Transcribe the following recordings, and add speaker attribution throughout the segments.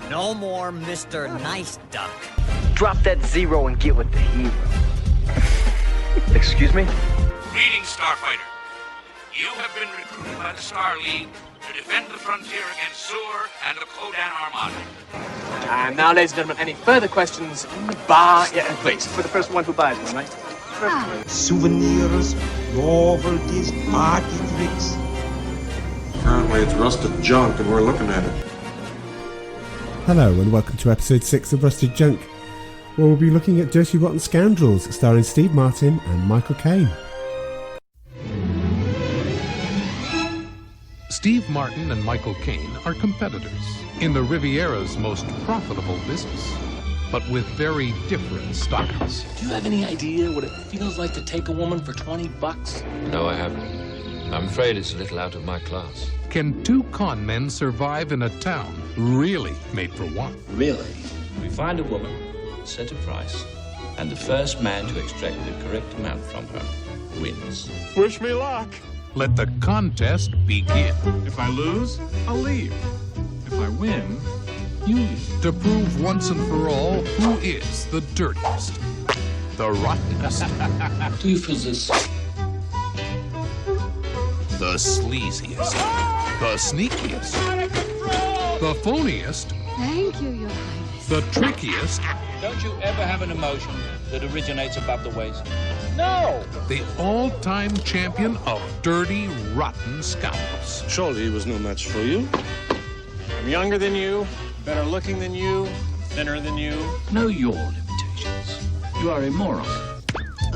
Speaker 1: No more Mr. Nice Duck.
Speaker 2: Drop that zero and get with the hero. Excuse me?
Speaker 3: Greetings, Starfighter. You have been recruited by the Star League to defend the frontier against Sewer and the Kodan Armada.
Speaker 4: And now, ladies and gentlemen, any further questions in the bar? Yeah, please. For the first one who buys one, right?
Speaker 5: Souvenirs, novelties, party tricks.
Speaker 6: Apparently it's rusted junk and we're looking at it.
Speaker 7: Hello and welcome to episode 6 of Rusted Junk, where we'll be looking at Dirty Rotten Scoundrels, starring Steve Martin and Michael Caine.
Speaker 8: Steve Martin and Michael Caine are competitors in the Riviera's most profitable business, but with very different styles.
Speaker 9: Do you have any idea what it feels like to take a woman for $20?
Speaker 10: No, I haven't. I'm afraid it's a little out of my class.
Speaker 8: Can two con men survive in a town really made for one?
Speaker 9: Really? We find a woman, set a price, and the first man to extract the correct amount from her wins.
Speaker 6: Wish me luck.
Speaker 8: Let the contest begin.
Speaker 11: If I lose, I'll leave. If I win, you leave.
Speaker 8: To prove once and for all who is the dirtiest, the rottenest,
Speaker 9: Do you feel this?
Speaker 8: the sleaziest, the sneakiest, the phoniest,
Speaker 12: Thank you, Your Highness.
Speaker 8: the trickiest,
Speaker 9: Don't you ever have an emotion that originates above the waist? No!
Speaker 8: the all-time champion of dirty, rotten scoundrels.
Speaker 6: Surely he was no match for you.
Speaker 4: I'm younger than you, better looking than you, thinner than you.
Speaker 9: Know your limitations. You are immoral.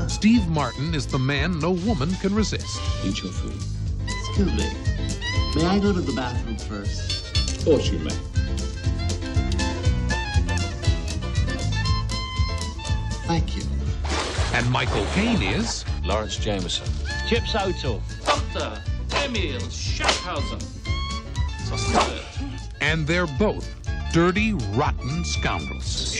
Speaker 8: Steve Martin is the man no woman can resist.
Speaker 9: Eat your food.
Speaker 13: Excuse me. May I go to the bathroom first?
Speaker 9: Of course you may.
Speaker 13: Thank you.
Speaker 8: And Michael Caine is
Speaker 10: Lawrence Jameson.
Speaker 9: Chips O'Toole. Doctor. Emil Schaffhausen. Sausages.
Speaker 8: and they're both dirty, rotten scoundrels.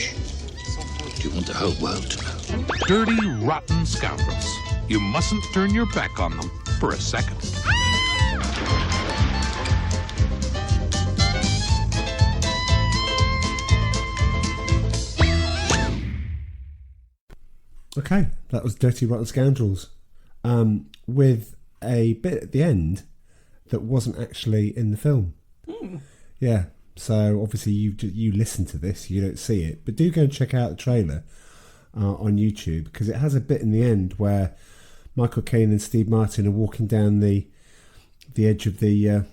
Speaker 9: Do you want the whole world to know?
Speaker 8: Dirty, rotten scoundrels. You mustn't turn your back on them for a second.
Speaker 7: Okay, that was Dirty Rotten Scoundrels, with a bit at the end that wasn't actually in the film. Yeah, so obviously you listen to this, you don't see it, but do go and check out the trailer on YouTube, because it has a bit in the end where Michael Caine and Steve Martin are walking down the edge of the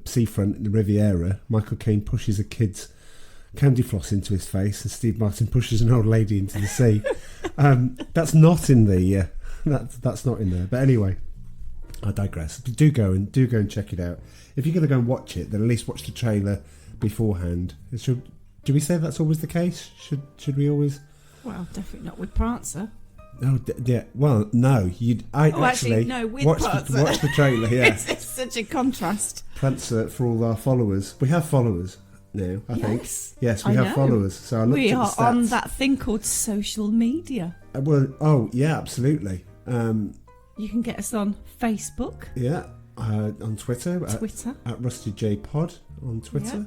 Speaker 7: seafront in the Riviera. Michael Caine pushes a kid's candy floss into his face, and Steve Martin pushes an old lady into the sea. That's not in the that's not in there. But anyway, I digress. But do go and check it out. If you're going to go and watch it, then at least watch the trailer beforehand. Do we say that's always the case? Should we always?
Speaker 12: Well, definitely not with Prancer.
Speaker 7: No, yeah. Well, no. Actually
Speaker 12: no, with
Speaker 7: watch
Speaker 12: Prancer.
Speaker 7: watch the trailer. Yeah,
Speaker 12: it's such a contrast.
Speaker 7: Prancer for all our followers. We have followers now, I think. Yes, we
Speaker 12: I
Speaker 7: have
Speaker 12: know.
Speaker 7: followers. So I looked
Speaker 12: We
Speaker 7: at the
Speaker 12: are
Speaker 7: stats.
Speaker 12: on that thing called social media.
Speaker 7: Yeah, absolutely.
Speaker 12: You can get us on Facebook.
Speaker 7: Yeah, on Twitter.
Speaker 12: Twitter.
Speaker 7: At Rusty J Pod on Twitter.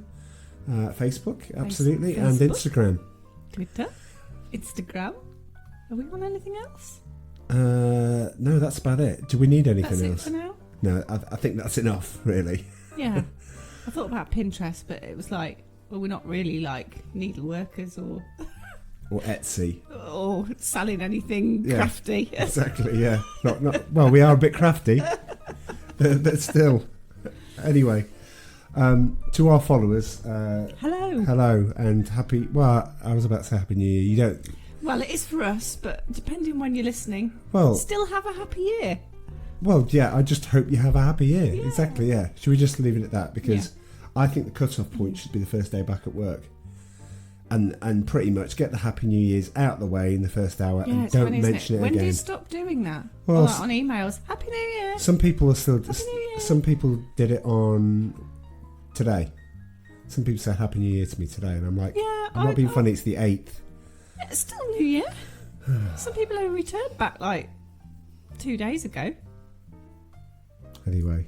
Speaker 7: Facebook, absolutely.
Speaker 12: Facebook.
Speaker 7: And Instagram.
Speaker 12: Twitter. Instagram. Are we on anything else?
Speaker 7: No, that's about it. Do we need anything
Speaker 12: That's
Speaker 7: else?
Speaker 12: it for now?
Speaker 7: No, I think that's enough, really.
Speaker 12: Yeah. I thought about Pinterest, but it was like, well, we're not really like needle workers or
Speaker 7: Etsy.
Speaker 12: or selling anything
Speaker 7: Yeah,
Speaker 12: crafty.
Speaker 7: Exactly, yeah. Not, well, we are a bit crafty, but still. Anyway, to our followers, hello, and happy. Well, I was about to say Happy New Year. You don't.
Speaker 12: Well, it is for us, but depending when you're listening,
Speaker 7: Well,
Speaker 12: still have a happy year.
Speaker 7: Well, yeah. I just hope you have a happy year. Yeah. Exactly. Yeah. Should we just leave it at that? Because I think the cut-off point should be the first day back at work. And pretty much get the Happy New Year's out of the way in the first hour, and don't mention it
Speaker 12: when
Speaker 7: again.
Speaker 12: do you stop doing that?
Speaker 7: Well,
Speaker 12: on emails, Happy New Year.
Speaker 7: Some people are still.
Speaker 12: Happy New Year.
Speaker 7: Some people did it on today. Some people said Happy New Year to me today, and I'm like, I'm not being funny. It's the 8th.
Speaker 12: Yeah, it's still New Year. Some people have returned back like 2 days ago.
Speaker 7: Anyway,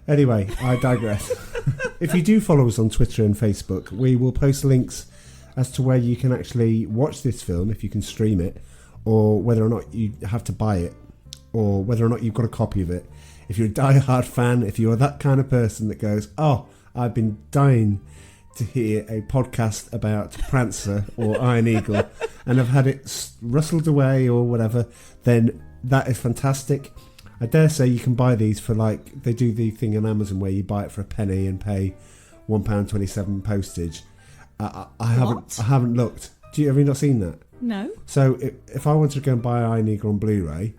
Speaker 7: Anyway, I digress. If you do follow us on Twitter and Facebook, we will post links as to where you can actually watch this film, if you can stream it, or whether or not you have to buy it, or whether or not you've got a copy of it. If you're a die-hard fan, if you're that kind of person that goes, oh, I've been dying to hear a podcast about Prancer or Iron Eagle, and I've had it rustled away or whatever, then that is fantastic. I dare say you can buy these for, like, they do the thing on Amazon where you buy it for a penny and pay £1.27 postage. I haven't looked. Have you not seen that?
Speaker 12: No.
Speaker 7: So if I wanted to go and buy Iron Eagle on Blu-ray,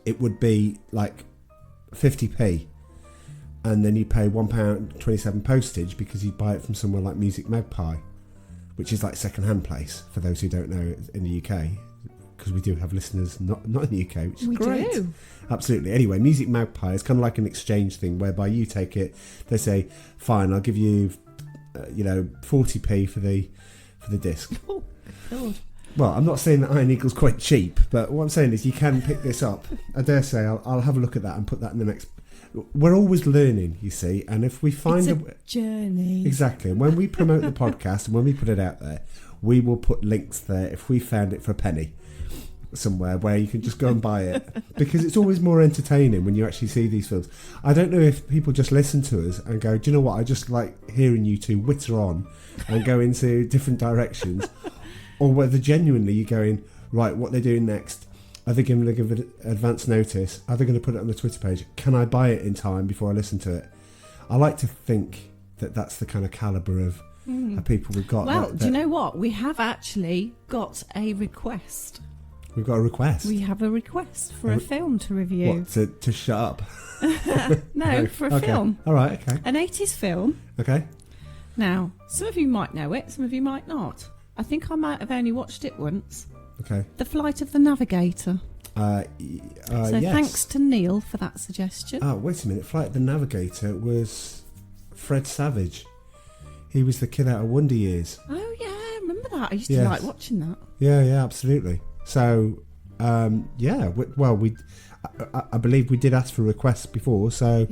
Speaker 7: it would be like 50p, and then you pay £1.27 postage because you buy it from somewhere like Music Magpie, which is like second-hand place for those who don't know in the UK, because we do have listeners not in the UK, which is great. We do. Absolutely. Anyway, Music Magpie is kind of like an exchange thing whereby you take it, they say, fine, I'll give you 40p for the disc.
Speaker 12: Oh, God.
Speaker 7: Well, I'm not saying that Iron Eagle's quite cheap, but what I'm saying is you can pick this up. I dare say I'll have a look at that and put that in the next. We're always learning, you see, and if we find
Speaker 12: it's a journey.
Speaker 7: Exactly. And when we promote the podcast and when we put it out there, we will put links there if we found it for a penny somewhere where you can just go and buy it, because it's always more entertaining when you actually see these films. I don't know if people just listen to us and go, do you know what, I just like hearing you two witter on and go into different directions, or whether genuinely you're going, right, what they're doing next, are they going to give it advance notice, are they going to put it on the Twitter page, can I buy it in time before I listen to it? I like to think that that's the kind of calibre of people we've got.
Speaker 12: Well, do you know what, we have actually got a request.
Speaker 7: We've got a request.
Speaker 12: We have a request for a film to review.
Speaker 7: What, to shut up?
Speaker 12: No, for a film.
Speaker 7: All right, okay.
Speaker 12: An 80s film.
Speaker 7: Okay.
Speaker 12: Now, some of you might know it, some of you might not. I think I might have only watched it once.
Speaker 7: Okay.
Speaker 12: The Flight of the Navigator.
Speaker 7: Yes.
Speaker 12: Thanks to Neil for that suggestion.
Speaker 7: Oh, wait a minute. Flight of the Navigator was Fred Savage. He was the kid out of Wonder Years.
Speaker 12: Oh, yeah, I remember that. I used to like watching that.
Speaker 7: Yeah, absolutely. So, I believe we did ask for requests before, so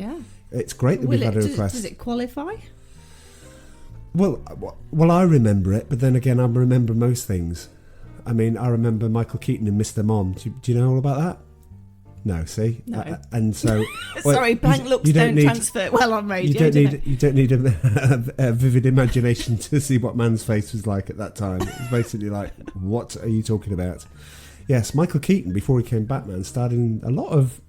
Speaker 7: it's great that we've had a request.
Speaker 12: Does it qualify?
Speaker 7: Well, I remember it, but then again, I remember most things. I mean, I remember Michael Keaton and Mr. Mom. Do you know all about that? No, see?
Speaker 12: No.
Speaker 7: And so...
Speaker 12: Sorry, blank looks don't transfer well on radio,
Speaker 7: You don't need a vivid imagination to see what man's face was like at that time. It was basically like, what are you talking about? Yes, Michael Keaton, before he became Batman, starred in a lot of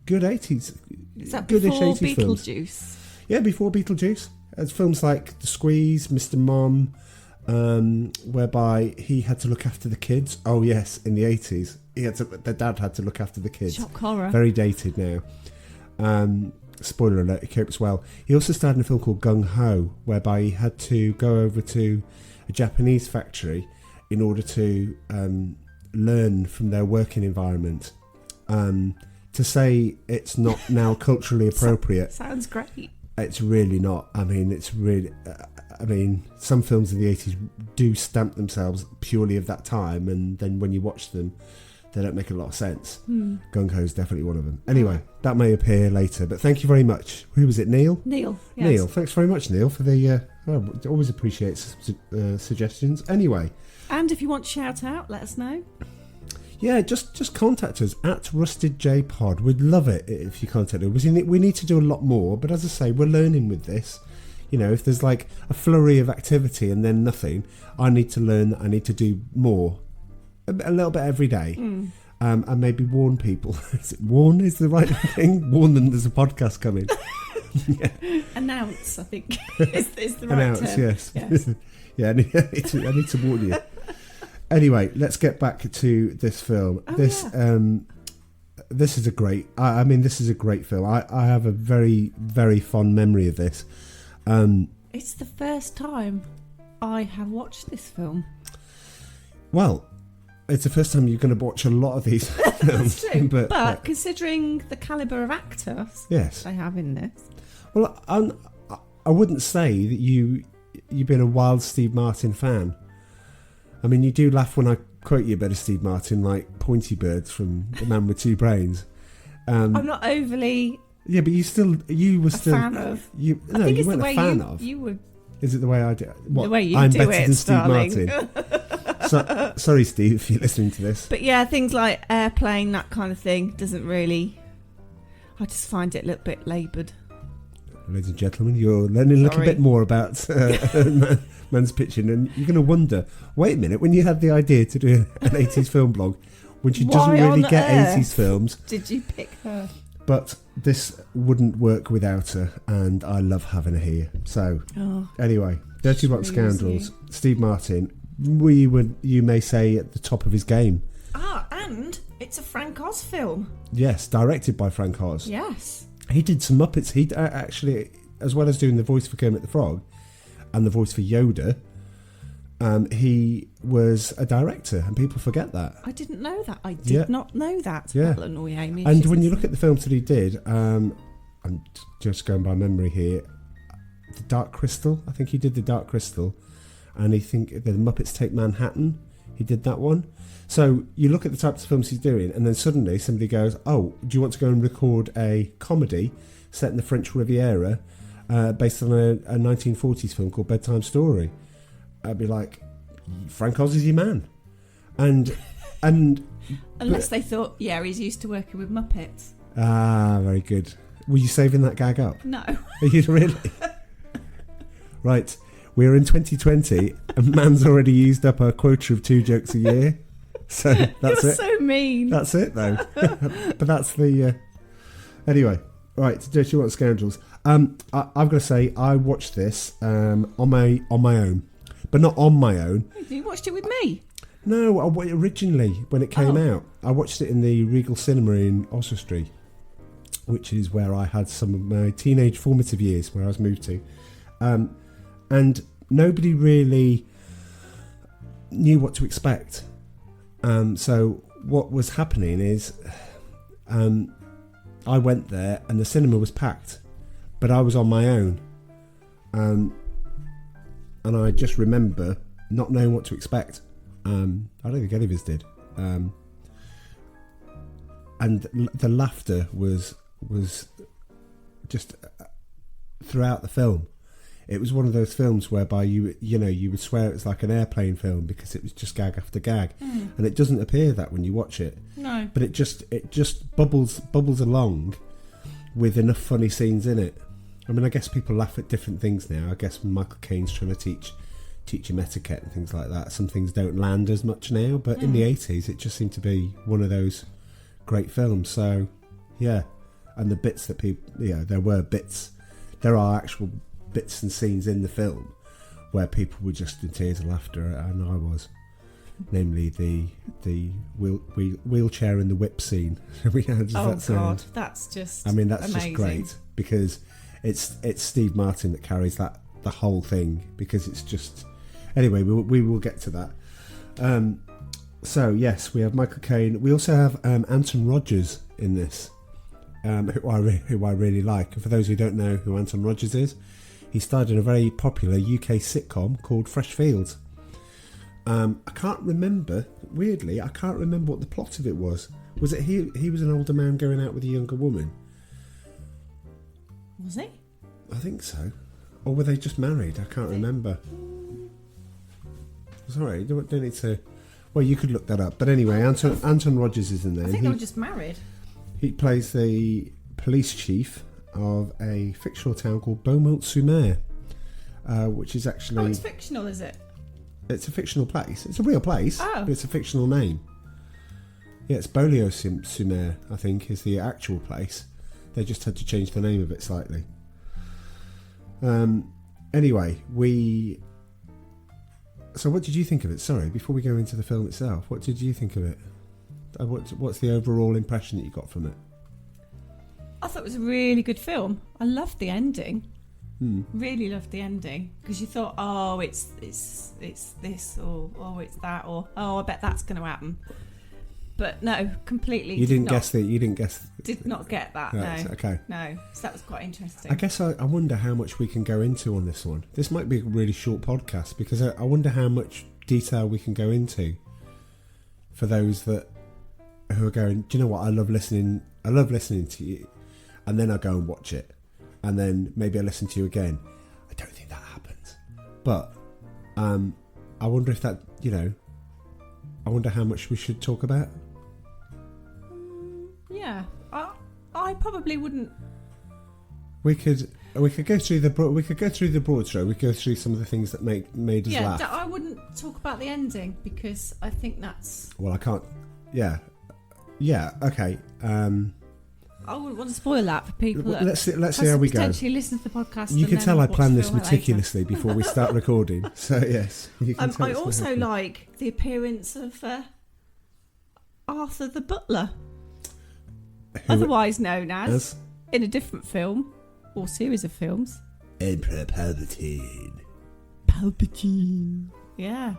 Speaker 7: good 80s...
Speaker 12: Is that
Speaker 7: goodish
Speaker 12: before
Speaker 7: 80s
Speaker 12: Beetlejuice?
Speaker 7: Films. Yeah, before Beetlejuice. There's films like The Squeeze, Mr. Mom, whereby he had to look after the kids. Oh, yes, in the 80s. The dad had to look after the kids.
Speaker 12: Shock horror.
Speaker 7: Very dated now. Spoiler alert, he copes well. He also starred in a film called Gung Ho, whereby he had to go over to a Japanese factory in order to learn from their working environment. To say it's not now culturally appropriate.
Speaker 12: Sounds great.
Speaker 7: It's really not. I mean, it's really... some films in the 80s do stamp themselves purely of that time, and then when you watch them, they don't make a lot of sense. Gung Ho is definitely one of them. Anyway, that may appear later, but thank you very much. Who was it, Neil?
Speaker 12: Neil, yes.
Speaker 7: Neil, thanks very much, Neil, for the... always appreciate suggestions. Anyway.
Speaker 12: And if you want to shout out, let us know.
Speaker 7: Yeah, just contact us at RustedJPod. We'd love it if you contact us. We need to do a lot more, but as I say, we're learning with this. You know, if there's like a flurry of activity and then nothing, I need to learn that I need to do more. A little bit every day. And maybe warn people. Warn is the right thing? Warn them there's a podcast coming.
Speaker 12: Yeah. Announce, I think, is the right
Speaker 7: Announce,
Speaker 12: term.
Speaker 7: Yes. Yeah, I need to warn you. Anyway, let's get back to this film. This is a great... this is a great film. I have a very, very fond memory of this.
Speaker 12: It's the first time I have watched this film.
Speaker 7: Well, it's the first time you're going to watch a lot of these films.
Speaker 12: That's true. But considering the calibre of actors they have in this...
Speaker 7: Well, I wouldn't say that you've been a wild Steve Martin fan. I mean, you do laugh when I quote you a bit of Steve Martin, like Pointy Birds from The Man with Two Brains.
Speaker 12: I'm not overly
Speaker 7: Yeah, but you were still
Speaker 12: fan of.
Speaker 7: You
Speaker 12: I think it's
Speaker 7: weren't
Speaker 12: the way
Speaker 7: a fan of.
Speaker 12: You would.
Speaker 7: Is it the way I do? What,
Speaker 12: The way you
Speaker 7: I'm
Speaker 12: do
Speaker 7: better
Speaker 12: it,
Speaker 7: than Steve
Speaker 12: darling.
Speaker 7: Martin. Sorry, Steve, if you're listening to this.
Speaker 12: But yeah, things like Airplane, that kind of thing, doesn't really. I just find it a little bit laboured.
Speaker 7: Ladies and gentlemen, you're learning a little bit more about man's pitching, and you're going to wonder, wait a minute, when you had the idea to do an 80s film blog, when she doesn't really get 80s films.
Speaker 12: Did you pick her?
Speaker 7: But this wouldn't work without her, and I love having her here. So, anyway, Dirty Rotten Scoundrels, Steve Martin, you may say, at the top of his game.
Speaker 12: And it's a Frank Oz film.
Speaker 7: Yes, directed by Frank Oz.
Speaker 12: Yes.
Speaker 7: He did some Muppets. He actually, as well as doing the voice for Kermit the Frog and the voice for Yoda, he was a director, and people forget that.
Speaker 12: I didn't know that. I did not know that.
Speaker 7: Yeah.
Speaker 12: That'll annoy Amy.
Speaker 7: And when you look at the films that he did, I'm just going by memory here, The Dark Crystal, I think he did The Dark Crystal, and I think the Muppets Take Manhattan, he did that one. So you look at the types of films he's doing, and then suddenly somebody goes, oh, do you want to go and record a comedy set in the French Riviera based on a 1940s film called Bedtime Story? I'd be like, Frank Oz is your man. And
Speaker 12: unless they thought, yeah, he's used to working with Muppets.
Speaker 7: Ah, very good. Were you saving that gag up?
Speaker 12: No.
Speaker 7: Are you really? Right. We're in 2020, and man's already used up our quota of 2 jokes a year. So that's
Speaker 12: You're
Speaker 7: it.
Speaker 12: so mean.
Speaker 7: That's it, though. But that's the... Anyway, right, Dirty Rotten Scoundrels. I've got to say, I watched this on my own. But not on my own.
Speaker 12: You watched it with me?
Speaker 7: No, originally, when it came out, I watched it in the Regal Cinema in Oswestry, which is where I had some of my teenage formative years, where I was moved to. And nobody really knew what to expect. So what was happening is I went there and the cinema was packed, but I was on my own. And I just remember not knowing what to expect. I don't think any of us did. And the laughter was just throughout the film. It was one of those films whereby you would swear it was like an Airplane film because it was just gag after gag, and it doesn't appear that when you watch it.
Speaker 12: No.
Speaker 7: But it just bubbles along with enough funny scenes in it. I mean, I guess people laugh at different things now. I guess Michael Caine's trying to teach him etiquette and things like that. Some things don't land as much now, but in the 80s, it just seemed to be one of those great films. So, yeah, and the bits that people, there are actual bits and scenes in the film where people were just in tears of laughter, and I was, namely the wheelchair and the whip scene.
Speaker 12: That's just
Speaker 7: amazing. Just great because it's Steve Martin that carries the whole thing, because it's just anyway. We will get to that. So yes, we have Michael Caine. We also have Anton Rogers in this, who I really like. And for those who don't know who Anton Rogers is, he starred in a very popular UK sitcom called Fresh Fields. I can't remember what the plot of it was. Was it he was an older man going out with a younger woman?
Speaker 12: Was he?
Speaker 7: I think so. Or were they just married? I can't remember. Sorry, you don't need to... Well, you could look that up. But anyway, Anton Rogers is in there.
Speaker 12: I think they were just married.
Speaker 7: He plays the police chief of a fictional town called Beaumont-sur-Mer, which is actually...
Speaker 12: Oh, it's fictional, is it?
Speaker 7: It's a fictional place. It's a real place, but it's a fictional name. Yeah, it's Beaulieu-sur-Mer, I think, is the actual place. They just had to change the name of it slightly. Anyway, So what did you think of it? Sorry, before we go into the film itself, what did you think of it? What's the overall impression that you got from it?
Speaker 12: I thought it was a really good film. I loved the ending.
Speaker 7: Really
Speaker 12: loved the ending, because you thought, oh, it's this, or oh, it's that, or oh, I bet that's going to happen. But no, completely.
Speaker 7: You didn't guess.
Speaker 12: Did not get that.
Speaker 7: Right,
Speaker 12: no.
Speaker 7: Okay.
Speaker 12: No, so that was quite interesting.
Speaker 7: I guess I wonder how much we can go into on this one. This might be a really short podcast, because I wonder how much detail we can go into for those who are going, do you know what? I love listening to you. and then I go and watch it, and then maybe I listen to you again. I don't think that happens. But I wonder if that, I wonder how much we should talk about.
Speaker 12: Yeah, I probably wouldn't.
Speaker 7: We could go through the broad stroke. We could go through some of the things that made us laugh.
Speaker 12: Yeah, I wouldn't talk about the ending because I think that's.
Speaker 7: Well, I can't. Yeah. Okay.
Speaker 12: I wouldn't want to spoil that for people.
Speaker 7: Let's see how we go.
Speaker 12: Potentially listen to the podcast.
Speaker 7: You can tell I planned this
Speaker 12: film
Speaker 7: meticulously before we start recording. So yes, you can tell
Speaker 12: I also like the appearance of Arthur the Butler, otherwise known as in a different film or series of films,
Speaker 7: Emperor Palpatine.
Speaker 12: Yeah.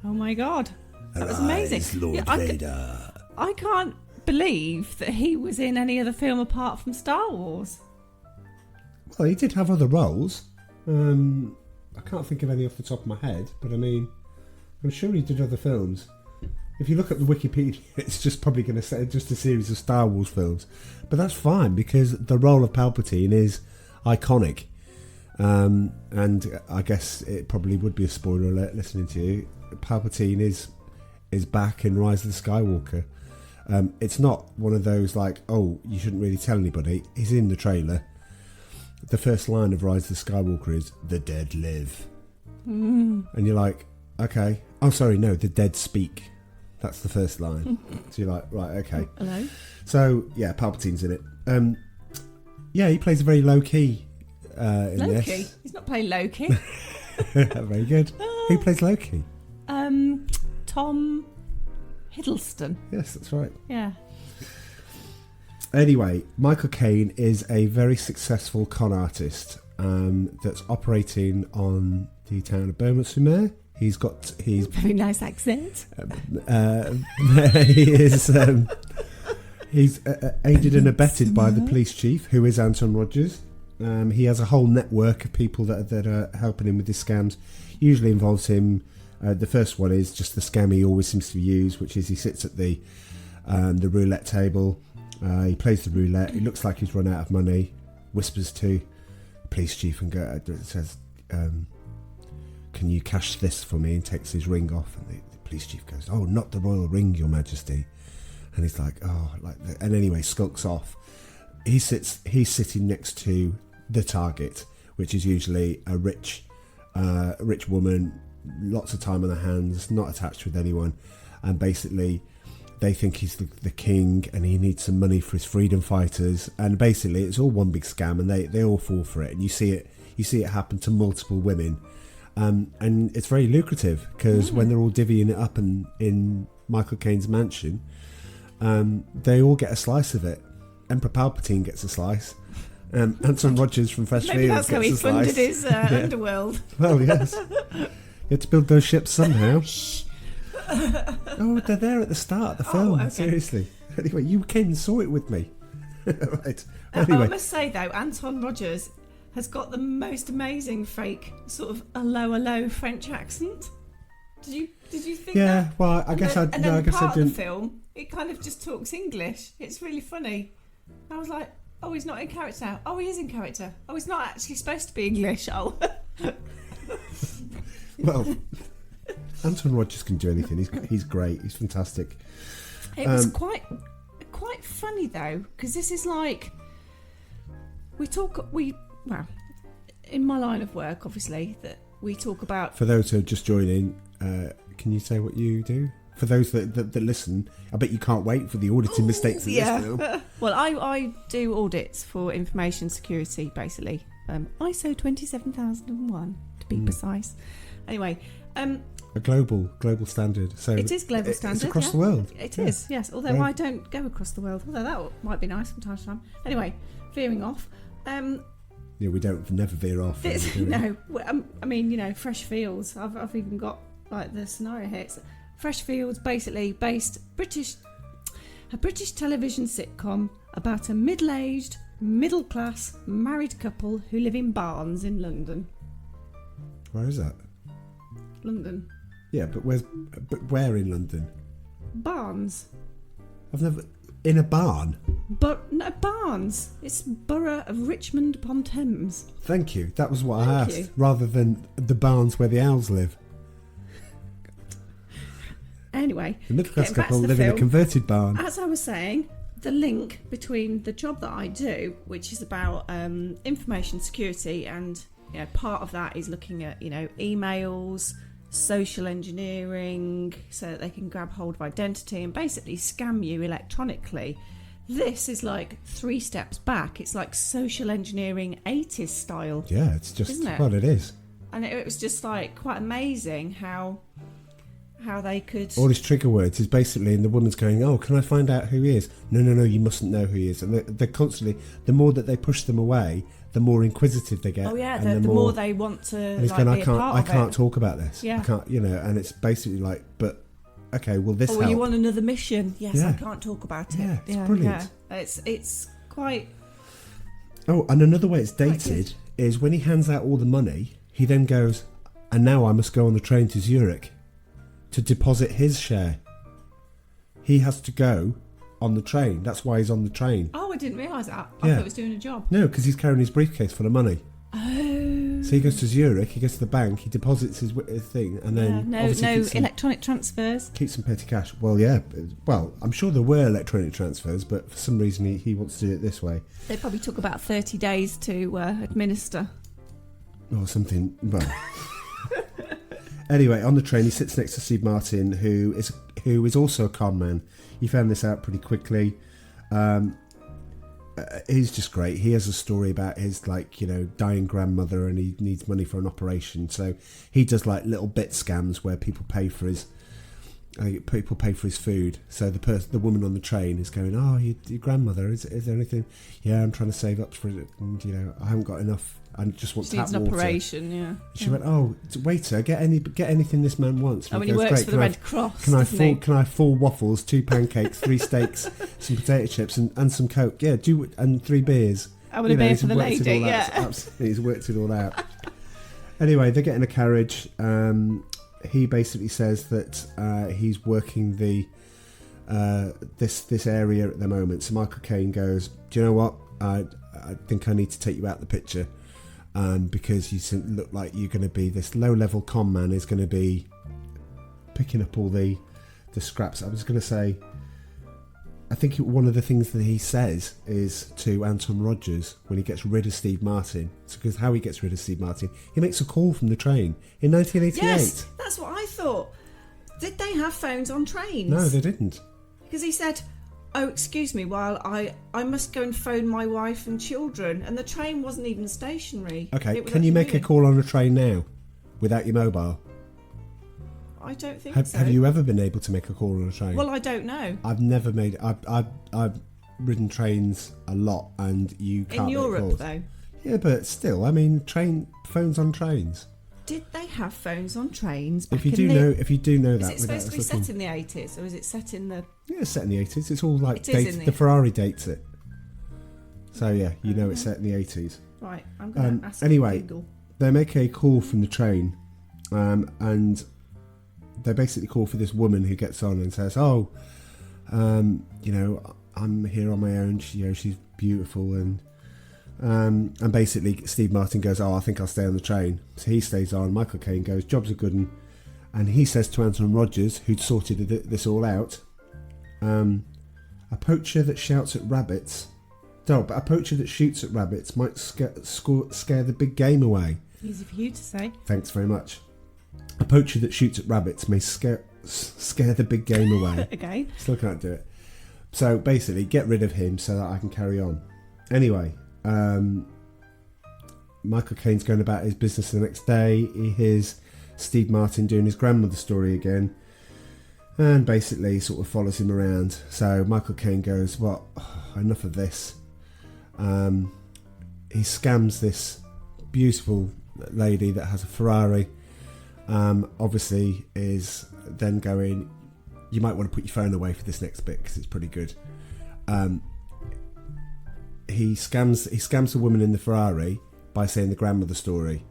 Speaker 12: Oh my God, that was amazing.
Speaker 7: Lord Vader.
Speaker 12: I can't believe that he was in any other film apart from Star Wars.
Speaker 7: Well, he did have other roles. I can't think of any off the top of my head, but I mean, I'm sure he did other films. If you look at the Wikipedia, it's just probably going to say just a series of Star Wars films. But that's fine, because the role of Palpatine is iconic. And I guess it probably would be a spoiler alert listening to you. Palpatine is back in Rise of the Skywalker. It's not one of those like, oh, you shouldn't really tell anybody. He's in the trailer. The first line of Rise of the Skywalker is, "The dead live." And you're like, okay. Oh, sorry, no, the dead speak. That's the first line. So you're like, right, okay.
Speaker 12: Hello.
Speaker 7: So, yeah, Palpatine's in it. Yeah, he plays a very low-key in
Speaker 12: Loki?
Speaker 7: this.
Speaker 12: He's not playing Loki.
Speaker 7: Very good. Who plays Loki?
Speaker 12: Tom Hiddleston.
Speaker 7: Yes, that's right.
Speaker 12: Yeah.
Speaker 7: Anyway, Michael Caine is a very successful con artist that's operating on the town of Bermond-sur-Mer. He's
Speaker 12: very nice accent.
Speaker 7: He is. He's aided and abetted by the police chief, who is Anton Rogers. He has a whole network of people that are helping him with his scams. Usually involves him. The first one is just the scam he always seems to use, which is he sits at the roulette table. He plays the roulette. It looks like he's run out of money. Whispers to the police chief and says, "Can you cash this for me?" And takes his ring off. And the police chief goes, "Oh, not the royal ring, Your Majesty." And he's like, "Oh," and anyway, skulks off. He's sitting next to the target, which is usually a rich woman, lots of time on their hands, not attached with anyone, and basically they think he's the king and he needs some money for his freedom fighters, and basically it's all one big scam, and they all fall for it, and you see it happen to multiple women, and it's very lucrative because when they're all divvying it up in Michael Caine's mansion, they all get a slice of it. Emperor Palpatine gets a slice. Anton Rogers from Fresh
Speaker 12: Maybe
Speaker 7: Fields
Speaker 12: that's how
Speaker 7: gets
Speaker 12: he
Speaker 7: a slice.
Speaker 12: funded his underworld.
Speaker 7: Well, yes. You had to build those ships somehow. Oh, they're there at the start of the film.
Speaker 12: Okay.
Speaker 7: Seriously. Anyway, you came and saw it with me. Right. Anyway.
Speaker 12: I must say though, Anton Rogers has got the most amazing fake sort of a low French accent. Did you think that?
Speaker 7: Yeah, well, I guess I
Speaker 12: then
Speaker 7: I guess
Speaker 12: part
Speaker 7: I didn't.
Speaker 12: of the film, it kind of just talks English. It's really funny. I was like, oh, he's not in character. Oh, he is in character. Oh, he's not actually supposed to be English. Oh.
Speaker 7: Well, Anton Rogers can do anything. He's great. He's fantastic.
Speaker 12: It was quite funny though, because this is like well, in my line of work, obviously, that we talk about.
Speaker 7: For those who are just joining, can you say what you do? For those that listen, I bet you can't wait for the auditing mistakes in this film.
Speaker 12: Well, I do audits for information security, basically. ISO 27001 to be precise. Anyway,
Speaker 7: a global standard. So
Speaker 12: it is global standard.
Speaker 7: It's across the world.
Speaker 12: It is, yes. Although I don't go across the world. Although that might be nice from time to time. Anyway, veering off.
Speaker 7: Yeah, we don't never veer off.
Speaker 12: No, I mean, Fresh Fields. I've even got like the scenario here. It's Fresh Fields, basically a British television sitcom about a middle-aged, middle-class married couple who live in barns in London.
Speaker 7: Where is that?
Speaker 12: London.
Speaker 7: Yeah, but where in London?
Speaker 12: Barns.
Speaker 7: I've never. in a barn.
Speaker 12: But no, Barnes. It's Borough of Richmond upon Thames.
Speaker 7: Thank you. That was what I asked,
Speaker 12: you.
Speaker 7: rather than the barns where the owls live.
Speaker 12: Anyway,
Speaker 7: The middle class
Speaker 12: getting back to
Speaker 7: couple
Speaker 12: the
Speaker 7: live in a
Speaker 12: film,
Speaker 7: converted barn.
Speaker 12: As I was saying, the link between the job that I do, which is about information security, and part of that is looking at emails, social engineering, so that they can grab hold of identity and basically scam you electronically. This is like 3 steps back. It's like social engineering 80s style.
Speaker 7: Yeah, it's just
Speaker 12: isn't it?
Speaker 7: Well, it is.
Speaker 12: And it was just like quite amazing how they could.
Speaker 7: All his trigger words is basically, and the woman's going, "Oh, can I find out who he is?" No, you mustn't know who he is. And they're constantly, the more that they push them away, the more inquisitive they get.
Speaker 12: Oh yeah,
Speaker 7: and
Speaker 12: the more they want to.
Speaker 7: And he's
Speaker 12: like,
Speaker 7: going,
Speaker 12: be a part
Speaker 7: I
Speaker 12: of
Speaker 7: can't
Speaker 12: it.
Speaker 7: talk about this.
Speaker 12: Yeah.
Speaker 7: I can't, and it's basically like, but okay, will this
Speaker 12: Oh,
Speaker 7: help?
Speaker 12: you want another mission? Yes,
Speaker 7: Yeah.
Speaker 12: I can't talk about it.
Speaker 7: Yeah, it's brilliant.
Speaker 12: Yeah. It's quite.
Speaker 7: Oh, and another way it's dated is when he hands out all the money, he then goes, "And now I must go on the train to Zurich to deposit his share." He has to go on the train. That's why he's on the train.
Speaker 12: Oh, I didn't realise that. I
Speaker 7: Yeah.
Speaker 12: thought he was doing a job.
Speaker 7: No, because he's carrying his briefcase full of money.
Speaker 12: Oh.
Speaker 7: So he goes to Zurich, he goes to the bank, he deposits his thing, and then
Speaker 12: no
Speaker 7: obviously keeps some,
Speaker 12: electronic transfers.
Speaker 7: keeps some petty cash. Well, yeah. Well, I'm sure there were electronic transfers, but for some reason he wants to do it this way.
Speaker 12: They probably took about 30 days to administer.
Speaker 7: Or something. Well. Anyway, on the train, he sits next to Steve Martin, who is also a con man. He found this out pretty quickly. He's just great. He has a story about his dying grandmother, and he needs money for an operation. So he does like little bit scams where people pay for his food. So the woman on the train is going, "Oh, your grandmother, is there anything?" "Yeah, I'm trying to save up for it, and I haven't got enough. I just want
Speaker 12: She
Speaker 7: tap
Speaker 12: needs an
Speaker 7: water."
Speaker 12: operation, yeah.
Speaker 7: She went, "Oh, waiter, get anything this man wants."
Speaker 12: Oh, and he works for the Red Cross,
Speaker 7: Can I
Speaker 12: doesn't he?
Speaker 7: Can I have 4 waffles, 2 pancakes, 3 steaks, some potato chips, and some Coke? Yeah, and 3 beers.
Speaker 12: I want a beer for the lady. Yeah,
Speaker 7: absolutely, he's worked it all out. Anyway, they get in a carriage. He basically says that he's working this area at the moment. So Michael Caine goes, "Do you know what? I think I need to take you out of the picture." Because you look like you're going to be this low-level con man is going to be picking up all the scraps. I was going to say, I think one of the things that he says is to Anton Rogers when he gets rid of Steve Martin. It's because how he gets rid of Steve Martin, he makes a call from the train in 1988.
Speaker 12: yes, that's what I thought. Did they have phones on trains?
Speaker 7: No, they didn't.
Speaker 12: Because he said, "Oh, excuse me, while I must go and phone my wife and children," and the train wasn't even stationary.
Speaker 7: Okay,
Speaker 12: It was
Speaker 7: can you
Speaker 12: actually
Speaker 7: make a
Speaker 12: moving.
Speaker 7: call on a train now without your mobile?
Speaker 12: I don't think so.
Speaker 7: Have you ever been able to make a call on a train?
Speaker 12: Well, I don't know.
Speaker 7: I've never made. I've ridden trains a lot, and you can't
Speaker 12: In
Speaker 7: make
Speaker 12: Europe,
Speaker 7: calls.
Speaker 12: though.
Speaker 7: Yeah, but still, I mean, phones on trains.
Speaker 12: Did they have phones on trains?
Speaker 7: If you do know
Speaker 12: Is
Speaker 7: that,
Speaker 12: it supposed to be set in the 80s, or is it set in the?
Speaker 7: Yeah, it's set in the 80s. It's all like
Speaker 12: It is in
Speaker 7: the Ferrari dates it. So yeah, you know it's set in the 80s.
Speaker 12: Right, I'm going to ask
Speaker 7: Anyway,
Speaker 12: Google.
Speaker 7: they make a call from the train, and they basically call for this woman who gets on and says, "Oh, I'm here on my own. She's beautiful," and basically Steve Martin goes, "Oh, I think I'll stay on the train." So he stays on. Michael Caine goes, "Job's a good 'un," and he says to Anton Rogers, who'd sorted this all out, "A poacher that shouts at rabbits." No, but a poacher that shoots at rabbits might scare the big game away.
Speaker 12: Easy for you to say.
Speaker 7: Thanks very much. A poacher that shoots at rabbits may scare the big game away.
Speaker 12: Okay.
Speaker 7: Still can't do it. So basically, get rid of him so that I can carry on. Anyway, Michael Caine's going about his business the next day. He hears Steve Martin doing his grandmother story again, and basically sort of follows him around. So Michael Caine goes, "Well, enough of this." He scams this beautiful lady that has a Ferrari. Obviously is then going, "You might want to put your phone away for this next bit because it's pretty good." He scams the woman in the Ferrari by saying the grandmother story.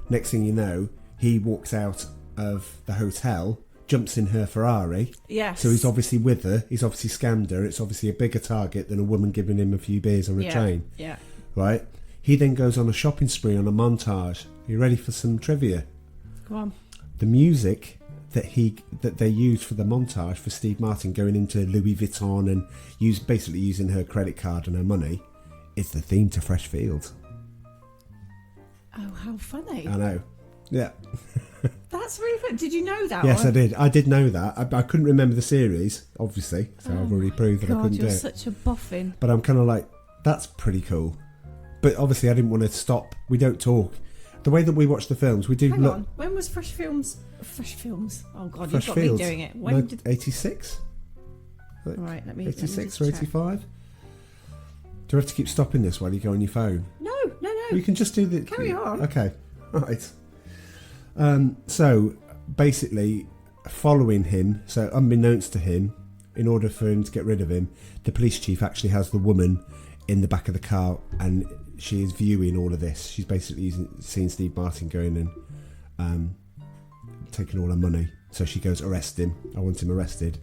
Speaker 7: Next thing you know, he walks out of the hotel jumps in her Ferrari.
Speaker 12: Yes.
Speaker 7: So he's obviously with her. He's obviously scammed her. It's obviously a bigger target than a woman giving him a few beers on a train.
Speaker 12: Yeah.
Speaker 7: Right? He then goes on a shopping spree on a montage. Are you ready for some trivia?
Speaker 12: Go on.
Speaker 7: The music that they used for the montage for Steve Martin going into Louis Vuitton and basically using her credit card and her money is the theme to Fresh Fields.
Speaker 12: Oh, how funny.
Speaker 7: I know. Yeah.
Speaker 12: That's really fun. Did you know that?
Speaker 7: Yes, I did. I did know that. I couldn't remember the series, obviously, so I've already proved that I couldn't do it.
Speaker 12: You're such a boffin.
Speaker 7: But I'm kind of like, that's pretty cool. But obviously I didn't want to stop. We don't talk. The way that we watch the films, we do
Speaker 12: Hang on. When was Fresh Films? Oh, God,
Speaker 7: Fresh
Speaker 12: you've got
Speaker 7: Fields.
Speaker 12: me doing it. When did...
Speaker 7: 86?
Speaker 12: Right, let me
Speaker 7: 86 or 85? Do I have to keep stopping this while you go on your phone?
Speaker 12: No.
Speaker 7: We can just do the...
Speaker 12: Carry on.
Speaker 7: Okay, right. So, basically, following him, so unbeknownst to him, in order for him to get rid of him, the police chief actually has the woman in the back of the car, and she is viewing all of this. She's basically seeing Steve Martin going and taking all her money. So she goes, arrest him. I want him arrested.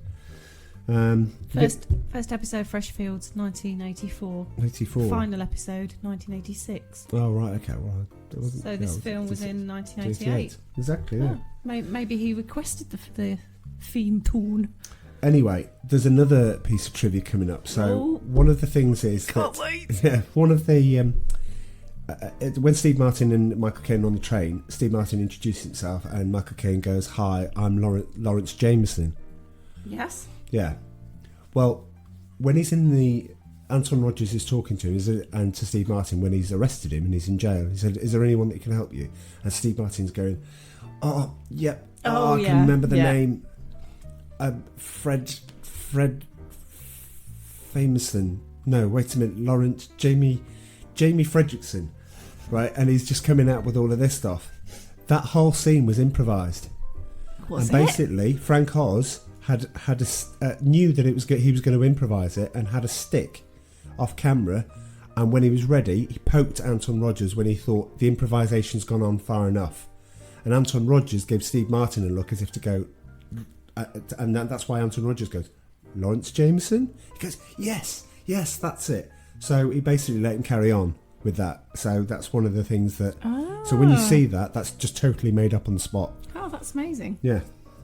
Speaker 12: First episode, Fresh Fields, 1984.
Speaker 7: 84.
Speaker 12: Final episode, 1986.
Speaker 7: Oh, right, okay. Well, it wasn't,
Speaker 12: so this film was in 1988.
Speaker 7: Exactly, yeah.
Speaker 12: Oh, maybe he requested the theme tune.
Speaker 7: Anyway, there's another piece of trivia coming up. So one of the things is
Speaker 12: Can't wait.
Speaker 7: Yeah, one of the when Steve Martin and Michael Caine are on the train, Steve Martin introduces himself and Michael Caine goes, "Hi, I'm Lawrence Jameson."
Speaker 12: Yes.
Speaker 7: Yeah. Well, when he's in the Anton Rogers is talking to him and to Steve Martin when he's arrested him and he's in jail. He said, "Is there anyone that can help you?" And Steve Martin's going, "Oh, yeah. I can remember the name." Fred Famousson. No, wait a minute. Jamie Fredrickson. Right? And he's just coming out with all of this stuff. That whole scene was improvised.
Speaker 12: Was
Speaker 7: and basically, Frank Oz knew that he was going to improvise it and had a stick off camera. And when he was ready, he poked Anton Rogers when he thought the improvisation's gone on far enough. And Anton Rogers gave Steve Martin a look as if to go... and that's why Anton Rogers goes, "Lawrence Jameson?" He goes, yes, that's it. So he basically let him carry on with that. So that's one of the things that... So when you see that, that's just totally made up on the spot.
Speaker 12: Oh, that's amazing.
Speaker 7: Yeah.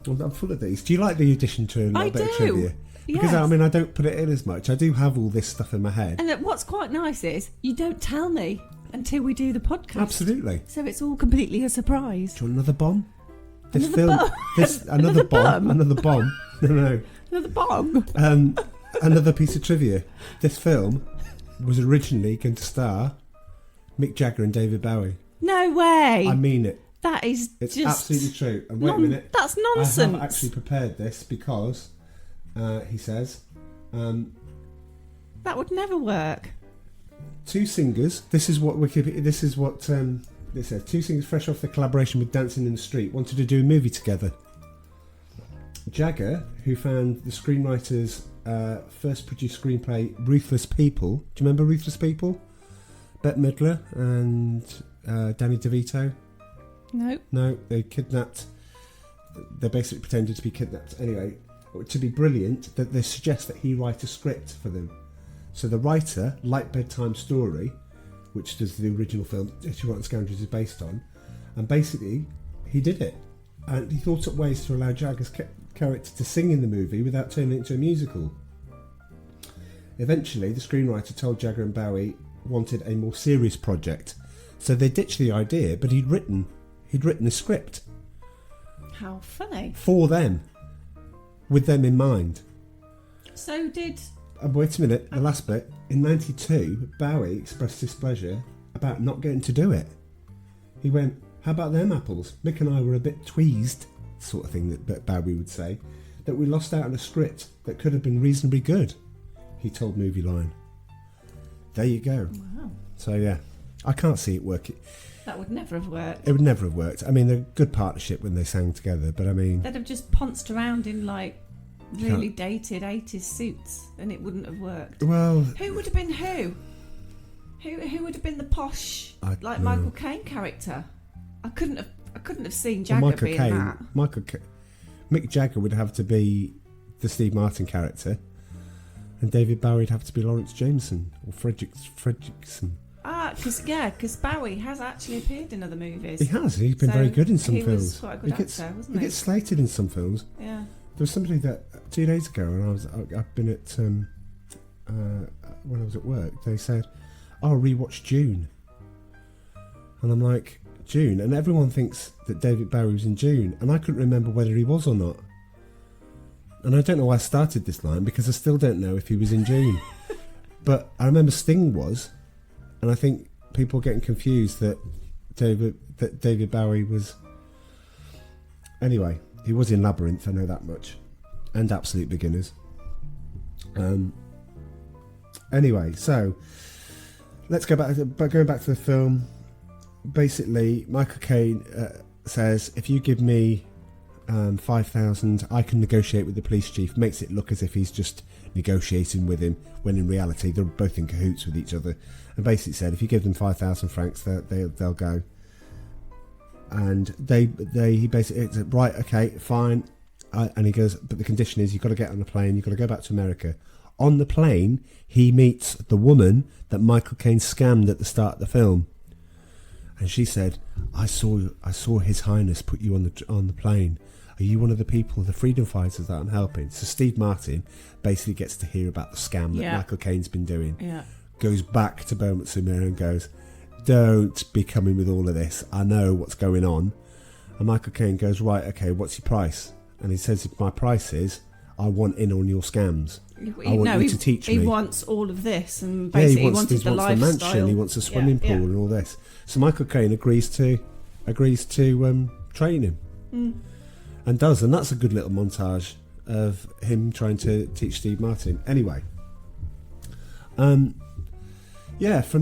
Speaker 7: Well, I'm full of these. Do you like the addition to a little bit of trivia? Because,
Speaker 12: yes.
Speaker 7: I mean, I don't put it in as much. I do have all this stuff in my head.
Speaker 12: And what's quite nice is you don't tell me until we do the podcast.
Speaker 7: Absolutely.
Speaker 12: So it's all completely a surprise.
Speaker 7: Do you want another bomb?
Speaker 12: Another bomb?
Speaker 7: Another bomb. No.
Speaker 12: Another bomb.
Speaker 7: Another piece of trivia. This film was originally going to star Mick Jagger and David Bowie.
Speaker 12: No way.
Speaker 7: I mean it.
Speaker 12: That is
Speaker 7: It's
Speaker 12: just...
Speaker 7: absolutely true. And wait a minute.
Speaker 12: That's nonsense.
Speaker 7: I have actually prepared this because he says...
Speaker 12: that would never work.
Speaker 7: Two singers. This is what it says. Two singers fresh off their collaboration with Dancing in the Street wanted to do a movie together. Jagger, who found the screenwriter's first produced screenplay, Ruthless People. Do you remember Ruthless People? Bette Midler and Danny DeVito. No, they kidnapped. They basically pretended to be kidnapped. Anyway, to be brilliant, that they suggest that he write a script for them. So the writer, Light Bedtime Story, which is the original film Dirty Rotten Scoundrels is based on, and basically he did it, and he thought up ways to allow Jagger's character to sing in the movie without turning it into a musical. Eventually, the screenwriter told Jagger and Bowie wanted a more serious project, so they ditched the idea, but he'd written a script.
Speaker 12: How funny.
Speaker 7: For them, with them in mind.
Speaker 12: So did...
Speaker 7: wait a minute, the last bit. In 92, Bowie expressed displeasure about not getting to do it. He went, "How about them apples? Mick and I were a bit tweezed," sort of thing that Bowie would say, "that we lost out on a script that could have been reasonably good," he told Movie Line. There you go.
Speaker 12: Wow.
Speaker 7: So yeah, I can't see it working.
Speaker 12: That would never have worked.
Speaker 7: It would never have worked. I mean, they're a good partnership when they sang together, but I mean...
Speaker 12: They'd have just ponced around in like really dated 80s suits and it wouldn't have worked.
Speaker 7: Well...
Speaker 12: Who would have been who? Who would have been the posh, Michael Caine character? I couldn't have seen Jagger being that.
Speaker 7: Mick Jagger would have to be the Steve Martin character, and David Bowie would have to be Lawrence Jameson or Fredrickson.
Speaker 12: Because Bowie has actually appeared in other movies.
Speaker 7: He has. He's been very good in some films.
Speaker 12: He was quite a good actor, wasn't he?
Speaker 7: He gets slated in some films.
Speaker 12: Yeah.
Speaker 7: There was somebody that 2 days ago, and I've been at when I was at work. They said, "Oh, rewatch June," and I'm like, "June," and everyone thinks that David Bowie was in June, and I couldn't remember whether he was or not. And I don't know why I started this line because I still don't know if he was in June. But I remember Sting was. And I think people are getting confused that David Bowie was... Anyway, he was in Labyrinth, I know that much. And Absolute Beginners. Anyway, so... Let's go back to the film. Basically, Michael Caine says, if you give me 5,000, I can negotiate with the police chief. Makes it look as if he's just negotiating with him, when in reality they're both in cahoots with each other. And basically said, if you give them 5,000 francs, they'll go. And he basically said, right, okay, fine. And he goes, but the condition is you've got to get on the plane, you've got to go back to America. On the plane, he meets the woman that Michael Caine scammed at the start of the film. And she said, I saw His Highness put you on the plane. Are you one of the people, the freedom fighters that I'm helping? So Steve Martin basically gets to hear about the scam that Michael Caine's been doing.
Speaker 12: Yeah.
Speaker 7: Goes back to Beaumont Sumir and goes, don't be coming with all of this. I know what's going on. And Michael Caine goes, right, okay, what's your price? And he says, my price is, I want in on your scams. I want you to teach me.
Speaker 12: He wants all of this, and basically he wanted the lifestyle.
Speaker 7: The mansion, he wants a swimming pool and all this. So Michael Caine agrees to train him. And does, and that's a good little montage of him trying to teach Steve Martin. Anyway, from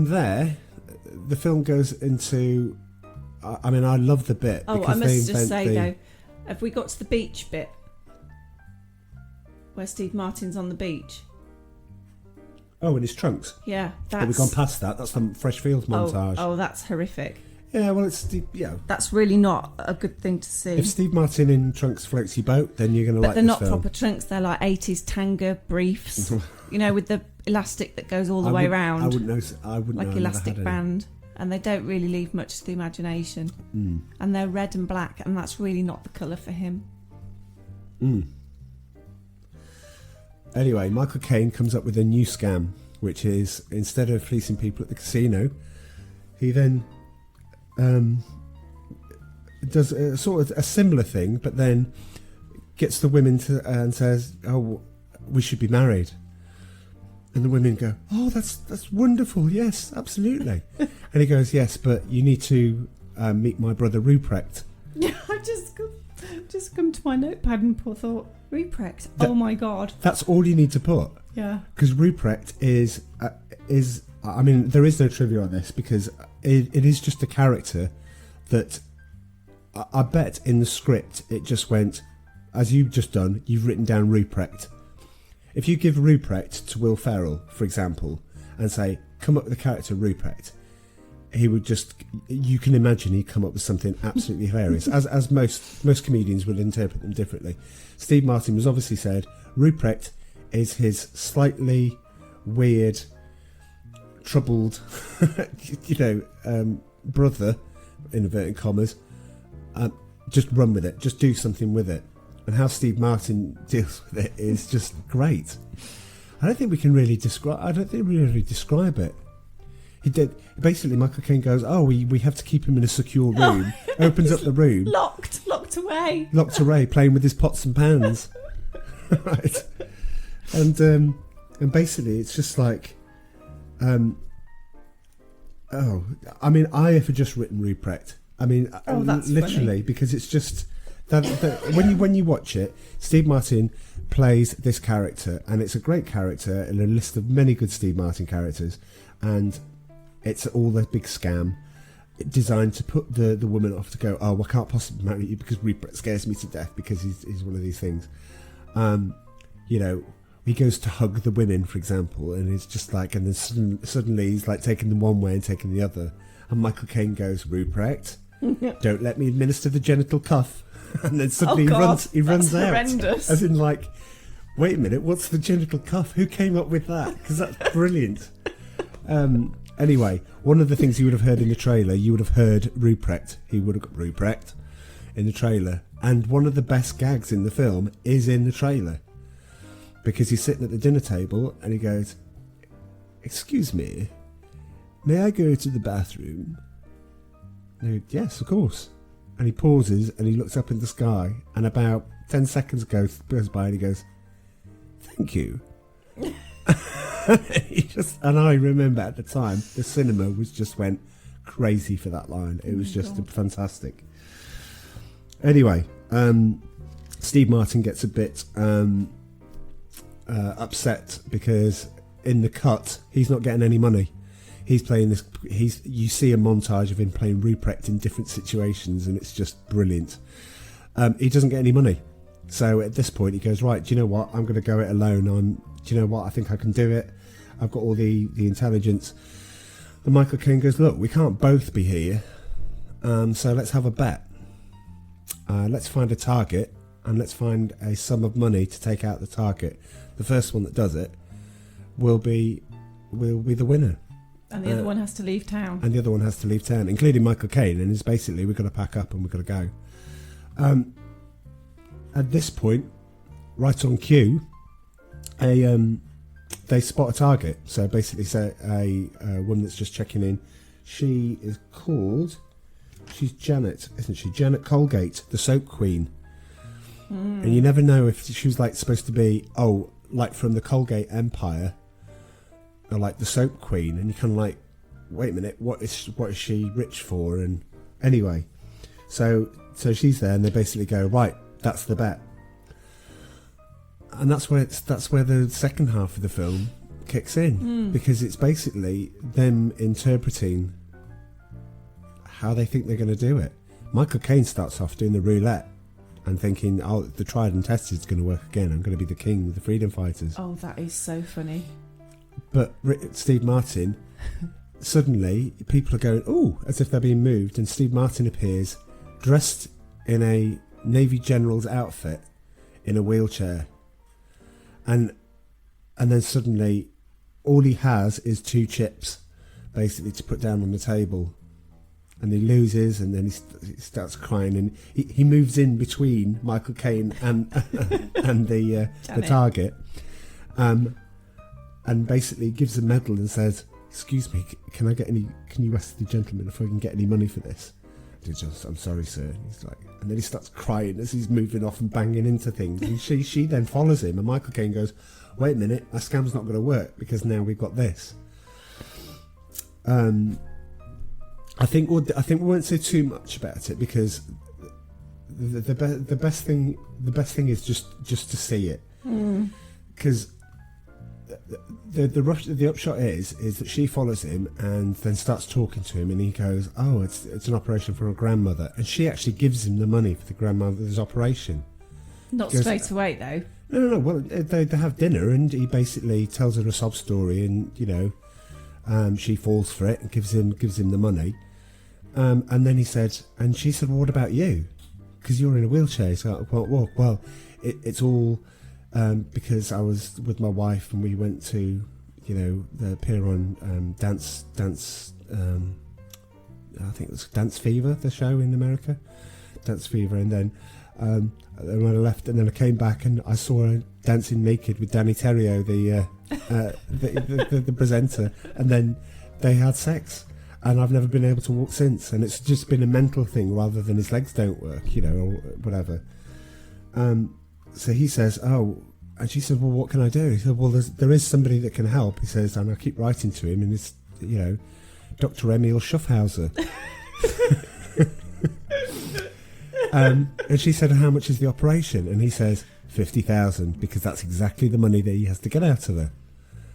Speaker 7: there, the film goes into. I mean, I love the bit.
Speaker 12: Oh, I must just say though, have we got to the beach bit where Steve Martin's on the beach?
Speaker 7: Oh, in his trunks.
Speaker 12: Yeah,
Speaker 7: that's. We've gone past that. That's the Fresh Fields montage.
Speaker 12: Oh, that's horrific.
Speaker 7: Yeah, well,
Speaker 12: that's really not a good thing to see.
Speaker 7: If Steve Martin in trunks floats your boat, then you're going to like this film. But
Speaker 12: they're not proper trunks. They're like 80s tanga briefs, with the elastic that goes all the way around.
Speaker 7: I wouldn't know. I wouldn't
Speaker 12: like
Speaker 7: know.
Speaker 12: Elastic band, and they don't really leave much to the imagination. And they're red and black, and that's really not the colour for him.
Speaker 7: Anyway, Michael Caine comes up with a new scam, which is instead of fleecing people at the casino, he then does a sort of a similar thing, but then gets the women to and says, "Oh, we should be married." And the women go, "Oh, that's wonderful. Yes, absolutely." And he goes, "Yes, but you need to meet my brother Ruprecht."
Speaker 12: Yeah, I just come to my notepad and thought, Ruprecht. Oh my God.
Speaker 7: That's all you need to put.
Speaker 12: Yeah.
Speaker 7: Because Ruprecht is. I mean, there is no trivia on this because it is just a character that I bet in the script it just went, as you've just done, you've written down Ruprecht. If you give Ruprecht to Will Ferrell, for example, and say, come up with the character Ruprecht, he would just, you can imagine he'd come up with something absolutely hilarious, as most comedians would interpret them differently. Steve Martin was obviously said, Ruprecht is his slightly weird, troubled, brother, in inverted commas. Just run with it. Just do something with it. And how Steve Martin deals with it is just great. I don't think we can really describe. I don't think we really describe it. He did. Basically, Michael Caine goes, "Oh, we have to keep him in a secure room." Opens up the room,
Speaker 12: locked
Speaker 7: away, playing with his pots and pans. Right. And basically, it's just like. I mean, I have just written Ruprecht. I mean,
Speaker 12: that's
Speaker 7: literally,
Speaker 12: funny.
Speaker 7: because it's just that when you watch it, Steve Martin plays this character, and it's a great character in a list of many good Steve Martin characters, and it's all the big scam designed to put the woman off to go, oh, I can't possibly marry you because Ruprecht scares me to death because he's one of these things. He goes to hug the women, for example, and it's just like, and then suddenly he's like taking them one way and taking the other. And Michael Caine goes, Ruprecht, Don't let me administer the genital cuff. And then suddenly he runs out.
Speaker 12: Horrendous.
Speaker 7: As in, like, wait a minute, what's the genital cuff? Who came up with that? Because that's brilliant. Anyway, one of the things you would have heard in the trailer, you would have heard Ruprecht. He would have got Ruprecht in the trailer. And one of the best gags in the film is in the trailer. Because he's sitting at the dinner table and he goes, "Excuse me, may I go to the bathroom?" And he goes, "Yes, of course." And he pauses and he looks up in the sky, and about 10 seconds goes by and he goes, "Thank you." And I remember at the time, the cinema went crazy for that line. It was just fantastic. Anyway, Steve Martin gets a bit upset because in the cut, he's not getting any money. He's playing this. You see a montage of him playing Ruprecht in different situations, and it's just brilliant. He doesn't get any money, so at this point he goes, "Right, do you know what? I'm going to go it alone. Do you know what? I think I can do it. I've got all the intelligence." And Michael Caine goes, "Look, we can't both be here, so let's have a bet. Let's find a target, and let's find a sum of money to take out the target. The first one that does it will be the winner."
Speaker 12: And the other one has to leave town.
Speaker 7: And the other one has to leave town, including Michael Caine. And it's basically, we've got to pack up and we've got to go. At this point, right on cue, they spot a target. So basically, a woman that's just checking in. She's Janet, isn't she? Janet Colgate, the soap queen. And you never know if she was like supposed to be, like from the Colgate Empire, or like the soap queen, and you kind of like, wait a minute, what is she rich for? And anyway, so she's there, and they basically go, right, that's the bet, and that's where the second half of the film kicks in, because it's basically them interpreting how they think they're going to do it. Michael Caine starts off doing the roulette and thinking, the tried and tested is going to work again. I'm going to be the king of the freedom fighters.
Speaker 12: Oh, that is so funny.
Speaker 7: But Steve Martin, suddenly people are going, "Oh," as if they're being moved, and Steve Martin appears dressed in a Navy general's outfit in a wheelchair, and then suddenly all he has is 2 chips basically to put down on the table, and he loses, and then he starts crying, and he moves in between Michael Caine and the target, and basically gives a medal and says, "Excuse me, can you ask the gentleman if I can get any money for this?" "I'm sorry, sir." And he's like, and then he starts crying as he's moving off and banging into things, and she then follows him, and Michael Caine goes, "Wait a minute, our scam's not going to work because now we've got this." I think we won't say too much about it, because the best thing is just to see it, because the upshot is that she follows him and then starts talking to him, and he goes, "Oh, it's an operation for a grandmother," and she actually gives him the money for the grandmother's operation.
Speaker 12: Not straight away though.
Speaker 7: No. Well, they have dinner, and he basically tells her a sob story, and she falls for it and gives him the money. And then she said, "Well, what about you? Because you're in a wheelchair." He's like, well, it's all because I was with my wife and we went to, the appear on dance. I think it was Dance Fever, the show in America, Dance Fever, and then when I left, and then I came back and I saw her dancing naked with Danny Terrio, the presenter, and then they had sex. And I've never been able to walk since, and it's just been a mental thing rather than his legs don't work, or whatever. So he says, "Oh," and she said, "Well, what can I do?" He said, "Well, there is somebody that can help." He says, and I keep writing to him, and it's Dr. Emil Schaffhauser. And she said, "How much is the operation?" And he says, 50,000, because that's exactly the money that he has to get out of her.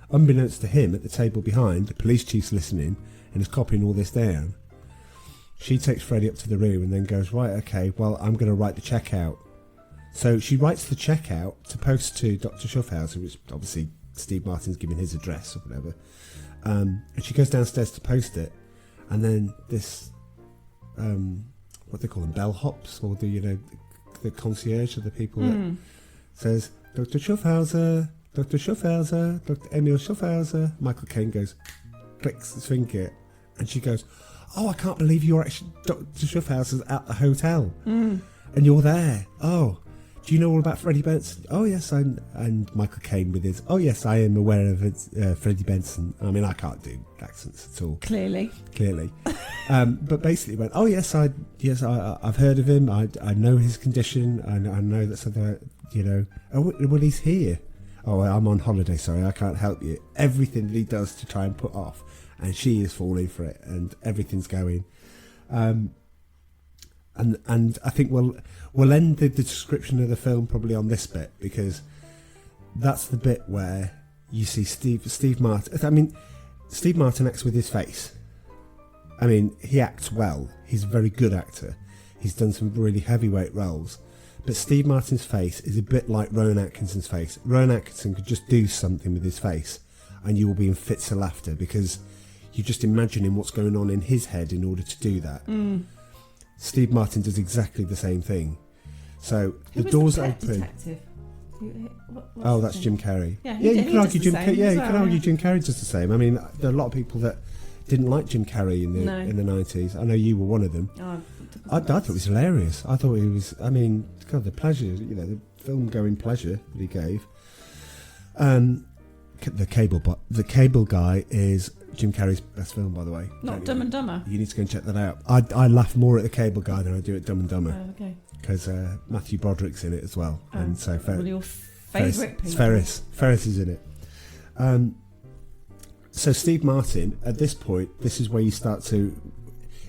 Speaker 7: Unbeknownst to him, at the table behind, the police chief's listening and is copying all this down. She takes Freddie up to the room and then goes, "Right, okay, well, I'm going to write the check out." So she writes the check out to post to Dr. Schaffhauser, which obviously Steve Martin's giving his address or whatever. And she goes downstairs to post it, and then this what they call them, bellhops, or the concierge, or the people that says, Dr. Schaffhauser, Dr. Schaffhauser, Dr. Emil Schaffhauser. Michael Caine clicks his finger, and she goes, oh, I can't believe you're actually Dr. Schaffhauser's at the hotel, and you're there. Oh, do you know all about Freddie Benson? Oh yes, and Michael Caine with his, oh yes, I am aware of it, Freddie Benson. I mean, I can't do accents at all. Clearly. But basically went, oh yes, I've heard of him. I know his condition. I know that something, oh, well, he's here. Oh, I'm on holiday, sorry, I can't help you. Everything that he does to try and put off, and she is falling for it, and everything's going. And I think we'll end the description of the film probably on this bit, because that's the bit where you see Steve Martin. I mean, Steve Martin acts with his face. I mean, he acts well. He's a very good actor. He's done some really heavyweight roles. But Steve Martin's face is a bit like Rowan Atkinson's face. Rowan Atkinson could just do something with his face and you will be in fits of laughter, because you're just imagining what's going on in his head in order to do that. Steve Martin does exactly the same thing. So the doors open.
Speaker 12: Detective?
Speaker 7: That's Jim Carrey.
Speaker 12: Yeah,
Speaker 7: you can argue Jim Carrey.
Speaker 12: Yeah,
Speaker 7: you can argue Jim Carrey does the same. I mean, there are a lot of people that didn't like Jim Carrey in the 90s. I know you were one of them. I thought it was hilarious. I thought he was. I mean, God, the pleasure, the film-going pleasure that he gave. The Cable Guy is Jim Carrey's best film, by the way.
Speaker 12: Not Dumb and Dumber.
Speaker 7: You need to go and check that out. I laugh more at The Cable Guy than I do at Dumb and Dumber.
Speaker 12: Oh, okay.
Speaker 7: Because Matthew Broderick's in it as well, and so
Speaker 12: your favourite people.
Speaker 7: Ferris is in it. So Steve Martin, at this point, this is where you start to,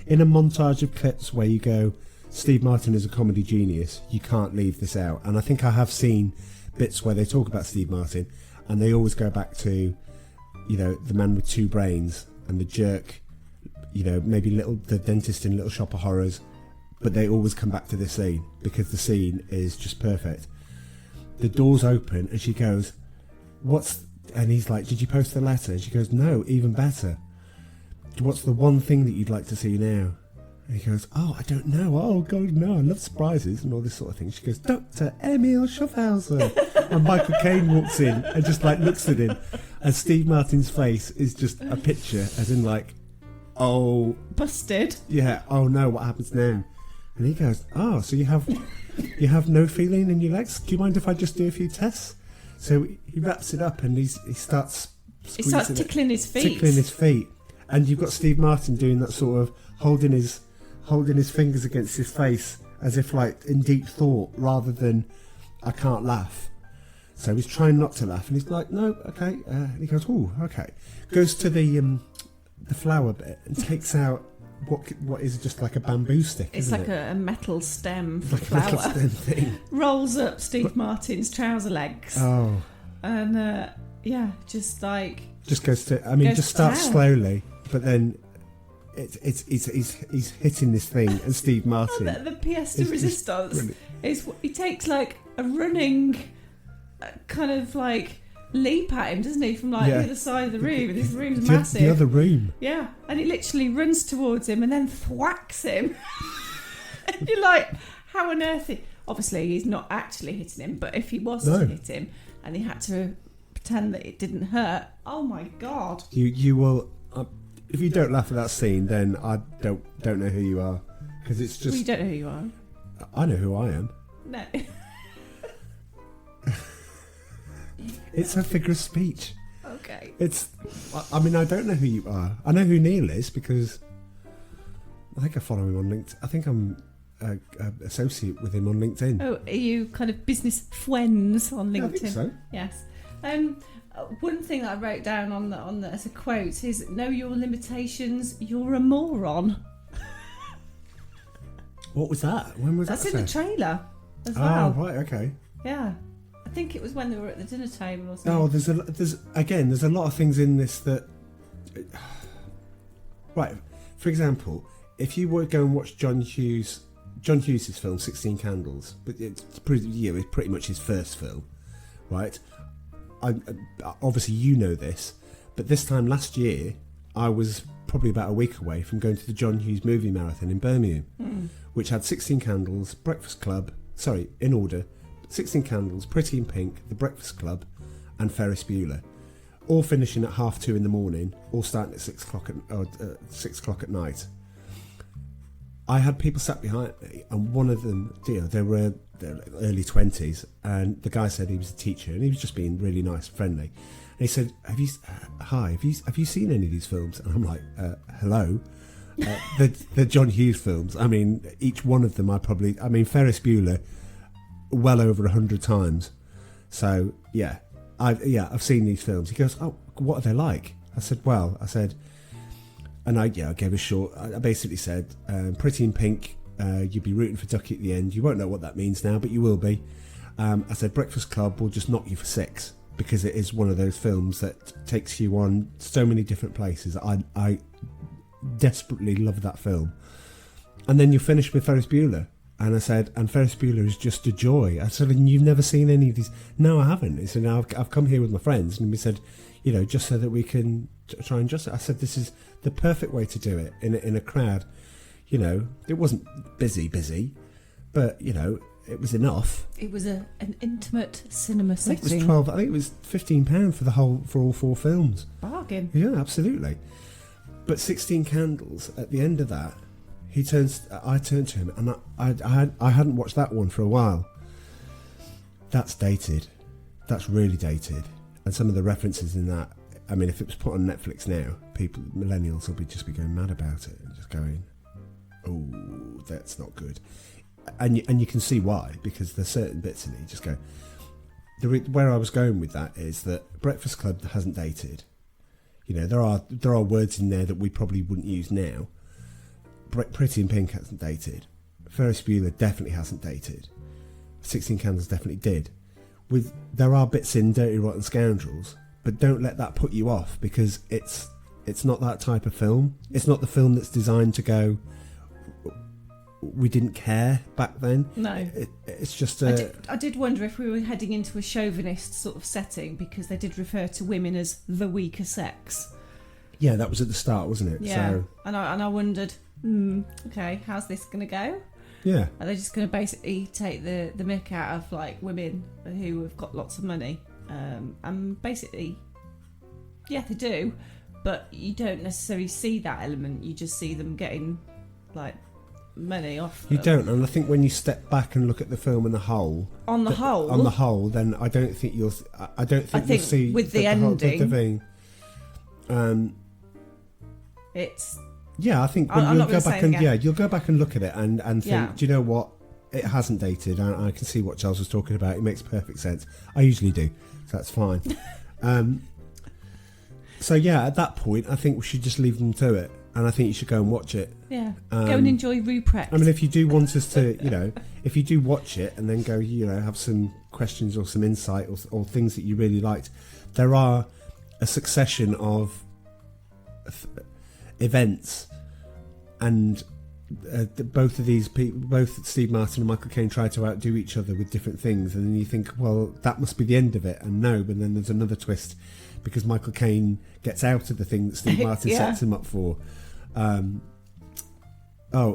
Speaker 7: in a montage of clips where you go, Steve Martin is a comedy genius, you can't leave this out. And I think I have seen bits where they talk about Steve Martin, and they always go back to, the man with two brains and the jerk, maybe the dentist in Little Shop of Horrors, but they always come back to this scene because the scene is just perfect. The doors open and she goes, and he's like, did you post the letter? And she goes, no, even better. What's the one thing that you'd like to see now? And he goes, oh, I don't know. Oh, God, no, I love surprises and all this sort of thing. She goes, Dr. Emil Schaffhauser. And Michael Caine walks in and just looks at him. And Steve Martin's face is just a picture, as in oh.
Speaker 12: Busted.
Speaker 7: Yeah, oh no, what happens now? And he goes, oh, so you have no feeling in your legs? Do you mind if I just do a few tests? So he wraps it up and he starts
Speaker 12: tickling his feet.
Speaker 7: And you've got Steve Martin doing that sort of holding his fingers against his face as if in deep thought, rather than I can't laugh. So he's trying not to laugh, and he's like, no, okay. And he goes, oh, okay. Goes to the flower bit and takes out what is just like a bamboo stick.
Speaker 12: It's
Speaker 7: isn't
Speaker 12: like
Speaker 7: it?
Speaker 12: a metal stem for
Speaker 7: like
Speaker 12: flower.
Speaker 7: A metal stem thing.
Speaker 12: Rolls up Steve Martin's trouser legs.
Speaker 7: Oh.
Speaker 12: And just
Speaker 7: goes to. I mean, just starts slowly, but then he's hitting this thing, and Steve Martin.
Speaker 12: The pièce de résistance is he takes a running kind of leap at him, doesn't he, from the other side of the room? This room's massive.
Speaker 7: The other room.
Speaker 12: Yeah, and he literally runs towards him and then thwacks him. And you're like, how on earth? Obviously, he's not actually hitting him, but if he was to hit him and he had to pretend that it didn't hurt, oh my God!
Speaker 7: You will. If you don't laugh at that scene, then I don't know who you are, because it's just.
Speaker 12: Well, you don't know who you are.
Speaker 7: I know who I am.
Speaker 12: No.
Speaker 7: It's a figure of speech.
Speaker 12: Okay.
Speaker 7: I mean, I don't know who you are. I know who Neil is because I think I follow him on LinkedIn. I think I'm an associate with him on LinkedIn.
Speaker 12: Oh, are you kind of business friends on LinkedIn?
Speaker 7: Yeah, I think so.
Speaker 12: Yes. One thing that I wrote down on the as a quote is, know your limitations, you're a moron.
Speaker 7: What was that? When was that?
Speaker 12: That's in the trailer as well.
Speaker 7: Oh, right, okay.
Speaker 12: Yeah. I think it was when they were at the dinner table or something.
Speaker 7: Oh, there's a lot of things in this that. Right, for example, if you were to go and watch John Hughes' film 16 Candles, but it's pretty much his first film, right? Obviously you know this, but this time last year I was probably about a week away from going to the John Hughes movie marathon in Birmingham, which had 16 Candles, Breakfast Club, in order, 16 Candles, Pretty in Pink, The Breakfast Club, and Ferris Bueller, all finishing at 2:30 in the morning, all starting at 6 o'clock at night. I had people sat behind me, and one of them, they were their early 20s, and the guy said he was a teacher, and he was just being really nice and friendly. And he said, "Have you seen any of these films?" And I'm like, "Hello." The John Hughes films. I mean, each one of them Ferris Bueller, well over 100 times. So yeah, I've seen these films. He goes, "Oh, what are they like?" I said, and I gave a short. I basically said, Pretty in Pink. You'd be rooting for Ducky at the end. You won't know what that means now, but you will be. I said Breakfast Club will just knock you for 6, because it is one of those films that takes you on so many different places. I desperately love that film. And then you finish with Ferris Bueller. And I said, and Ferris Bueller is just a joy. I said, and you've never seen any of these? No, I haven't. He said, now I've come here with my friends, and we said, just so that we can try and just. I said, this is the perfect way to do it in a crowd. It wasn't busy, but it was enough.
Speaker 12: It was an intimate cinema setting.
Speaker 7: I think it was 12. I think it was £15 for all 4 films.
Speaker 12: Bargain.
Speaker 7: Yeah, absolutely. But 16 Candles, at the end of that, I turned to him, and I hadn't watched that one for a while. That's dated. That's really dated. And some of the references in that, I mean, if it was put on Netflix now, millennials will just be going mad about it and just going, "Oh, that's not good." And you can see why, because there's certain bits in it you just go. Where I was going with that is that Breakfast Club hasn't dated. There are words in there that we probably wouldn't use now. Pretty in Pink hasn't dated. Ferris Bueller definitely hasn't dated. 16 Candles definitely did. There are bits in Dirty Rotten Scoundrels, but don't let that put you off, because it's not that type of film. It's not the film that's designed to go, we didn't care back then.
Speaker 12: No.
Speaker 7: It's just
Speaker 12: I did wonder if we were heading into a chauvinist sort of setting, because they did refer to women as the weaker sex.
Speaker 7: Yeah, that was at the start, wasn't it?
Speaker 12: Yeah.
Speaker 7: So,
Speaker 12: and I wondered, okay, how's this going to go?
Speaker 7: Yeah.
Speaker 12: Are they just going to basically take the mick out of women who have got lots of money? And basically, yeah, they do, but you don't necessarily see that element. You just see them getting money off them.
Speaker 7: You don't, and I think when you step back and look at the film in the whole,
Speaker 12: on the whole,
Speaker 7: then I don't think you'll see
Speaker 12: with the ending.
Speaker 7: The thing,
Speaker 12: it's.
Speaker 7: Yeah, I think when you'll go back and you'll go back and look at it and think, do you know what? It hasn't dated. I can see what Charles was talking about. It makes perfect sense. I usually do, so that's fine. So yeah, at that point, I think we should just leave them to it, and I think you should go and watch it.
Speaker 12: Yeah, go and enjoy Ruprecht.
Speaker 7: I mean, if you do want us to, if you do watch it and then go, have some questions or some insight or things that you really liked, there are a succession of events, and both of these people, both Steve Martin and Michael Caine, try to outdo each other with different things, and then you think, well, that must be the end of it, and no, but then there's another twist, because Michael Caine gets out of the thing that Steve Martin sets him up for.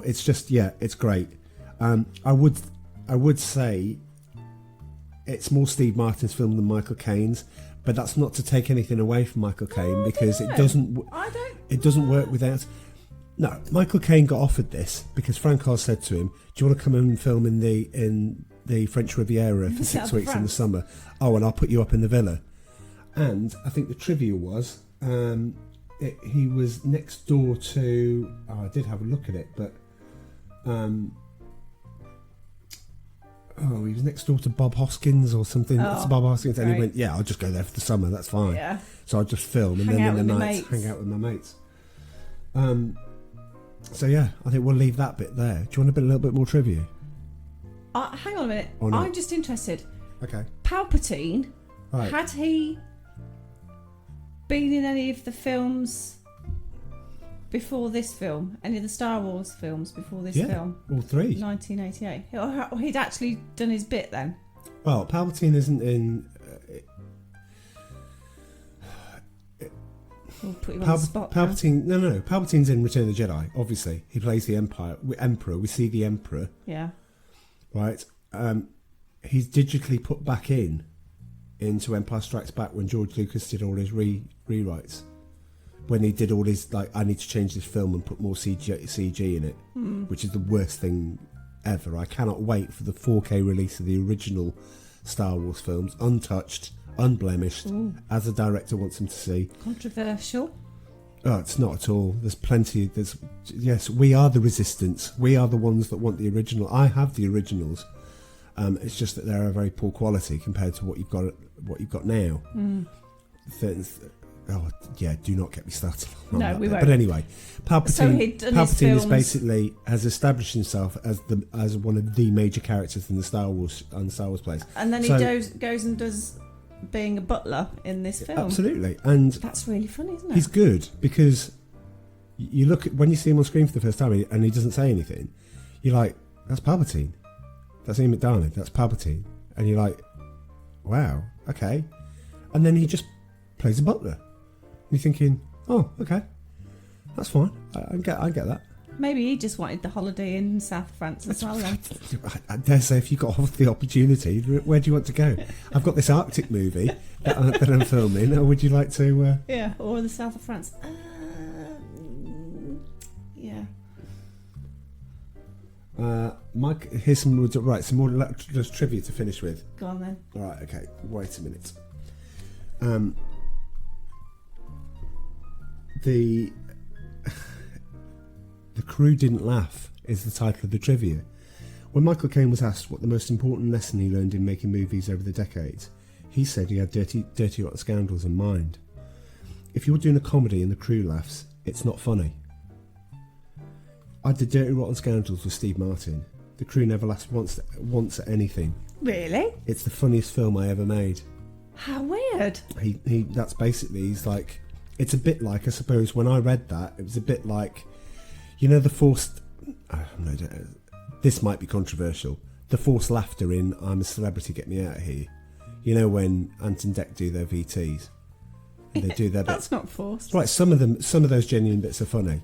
Speaker 7: It's just, it's great. I would say it's more Steve Martin's film than Michael Caine's, but that's not to take anything away from Michael Caine, because it doesn't work without. No, Michael Caine got offered this because Frank Oz said to him, "Do you want to come and film in the French Riviera for 6 weeks in the summer? Oh, and I'll put you up in the villa." And I think the trivia was he was next door to. I did have a look at it, but he was next door to Bob Hoskins or something. That's Bob Hoskins, and he went, "Yeah, I'll just go there for the summer. That's fine."
Speaker 12: Yeah.
Speaker 7: So I'll just film, and then in the nights hang out with my mates. So yeah, I think we'll leave that bit there. Do you want a little bit more trivia?
Speaker 12: Hang on a minute. I'm just interested.
Speaker 7: Okay.
Speaker 12: Palpatine, had he been in any of the films before this film? Any of the Star Wars films before this film?
Speaker 7: All 3.
Speaker 12: 1988. Or he'd actually done his bit then?
Speaker 7: Well, Palpatine isn't in.
Speaker 12: We'll put you on the spot.
Speaker 7: Palpatine. No. Palpatine's in Return of the Jedi. Obviously, he plays the Emperor. We see the Emperor.
Speaker 12: Yeah.
Speaker 7: Right. He's digitally put back into Empire Strikes Back when George Lucas did all his rewrites. When he did all his I need to change this film and put more CG in it, which is the worst thing ever. I cannot wait for the 4K release of the original Star Wars films, untouched, unblemished, as the director wants them to see.
Speaker 12: Controversial.
Speaker 7: Oh, it's not at all. There's plenty. Yes, we are the resistance. We are the ones that want the original. I have the originals. It's just that they're a very poor quality compared to what you've got now. Do not get me started on that.
Speaker 12: We won't.
Speaker 7: But anyway, Palpatine is basically has established himself as one of the major characters in the Star Wars plays.
Speaker 12: And then he goes and does being a butler in this film.
Speaker 7: Absolutely, and
Speaker 12: that's really funny, isn't it?
Speaker 7: He's good because you look at when you see him on screen for the first time and he doesn't say anything. You're like, that's Palpatine. That's Ian McDiarmid. That's Palpatine, and you're like, wow, okay. And then he just plays a butler. You're thinking, oh, okay, that's fine. I get that.
Speaker 12: Maybe he just wanted the holiday in South France as well. Then.
Speaker 7: I dare say, if you got the opportunity, where do you want to go? I've got this Arctic movie that I'm filming. Or would you like to?
Speaker 12: Yeah, or the South of France. Yeah.
Speaker 7: Mike, here's some more just trivia to finish with.
Speaker 12: Go on then.
Speaker 7: All right, okay. Wait a minute. The crew didn't laugh is the title of the trivia. When Michael Caine was asked what the most important lesson he learned in making movies over the decades, he said he had Dirty Rotten Scoundrels in mind. If you're doing a comedy and the crew laughs, it's not funny. I did Dirty Rotten Scoundrels with Steve Martin. The crew never laughed once at anything.
Speaker 12: Really?
Speaker 7: It's the funniest film I ever made.
Speaker 12: How weird.
Speaker 7: He that's basically, he's like, it's a bit like, I suppose, when I read that, it was a bit like, the forced... this might be controversial. The forced laughter in I'm a Celebrity, Get Me Out of Here. When Ant and Dec do their VTs. And they do their
Speaker 12: That's not forced.
Speaker 7: Right, some of those genuine bits are funny.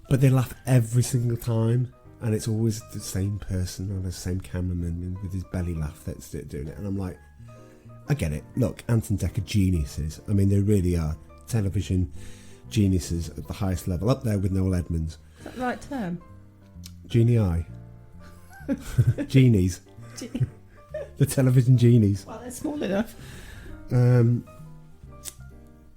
Speaker 7: But they laugh every single time. And it's always the same person or the same cameraman with his belly laugh that's doing it. And I'm like, I get it. Look, Ant and Dec are geniuses. I mean, they really are. Television geniuses at the highest level, up there with Noel Edmonds.
Speaker 12: Is that the right term?
Speaker 7: Genii. Genies. The television genies.
Speaker 12: Well, they're small enough.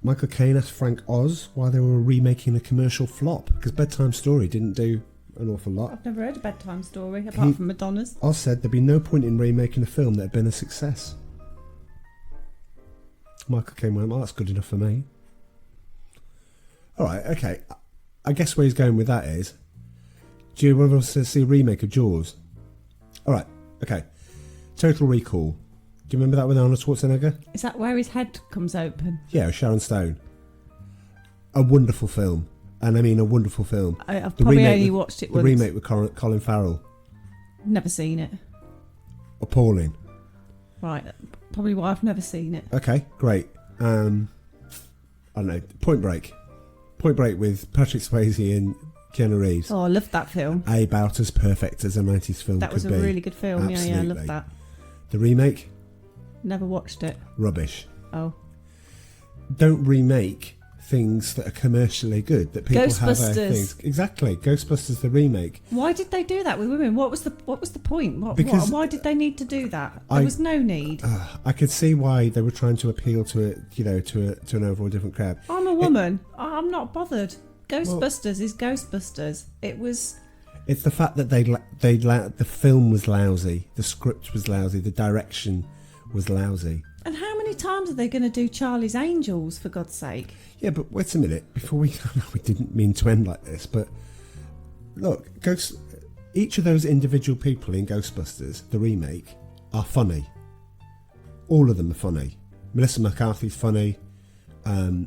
Speaker 7: Michael Caine asked Frank Oz why they were remaking a commercial flop, because Bedtime Story didn't do an awful lot.
Speaker 12: I've never heard a Bedtime Story apart from Madonna's.
Speaker 7: Oz said there'd be no point in remaking a film that had been a success. Michael Caine went, well, that's good enough for me. Alright, okay. I guess where he's going with that is, do you want us to see a remake of Jaws? Alright, okay. Total Recall. Do you remember that with Arnold Schwarzenegger?
Speaker 12: Is that where his head comes open?
Speaker 7: Yeah, Sharon Stone. A wonderful film. And I mean a wonderful film.
Speaker 12: I've probably only watched it once.
Speaker 7: The remake with Colin Farrell.
Speaker 12: Never seen it.
Speaker 7: Appalling.
Speaker 12: Right, probably why I've never seen it.
Speaker 7: Okay, great. I don't know. Point Break. Point Break with Patrick Swayze and Keanu Reeves.
Speaker 12: Oh, I loved that film.
Speaker 7: About as perfect as a 90s film
Speaker 12: that
Speaker 7: could be.
Speaker 12: That was a really good film.
Speaker 7: Absolutely.
Speaker 12: Yeah, I loved that.
Speaker 7: The remake?
Speaker 12: Never watched it.
Speaker 7: Rubbish.
Speaker 12: Oh.
Speaker 7: Don't remake things that are commercially good, that people have things. Exactly. Ghostbusters, the remake.
Speaker 12: Why did they do that with women? What was the point? Why did they need to do that? There was no need.
Speaker 7: I could see why they were trying to appeal to an overall different crowd.
Speaker 12: I'm a woman. I'm not bothered. Ghostbusters is Ghostbusters. It was.
Speaker 7: It's the fact that the film was lousy, the script was lousy, the direction was lousy.
Speaker 12: And how many times are they going to do Charlie's Angels, for God's sake?
Speaker 7: Yeah, but wait a minute. Before we didn't mean to end like this, but look, each of those individual people in Ghostbusters, the remake, are funny. All of them are funny. Melissa McCarthy's funny. I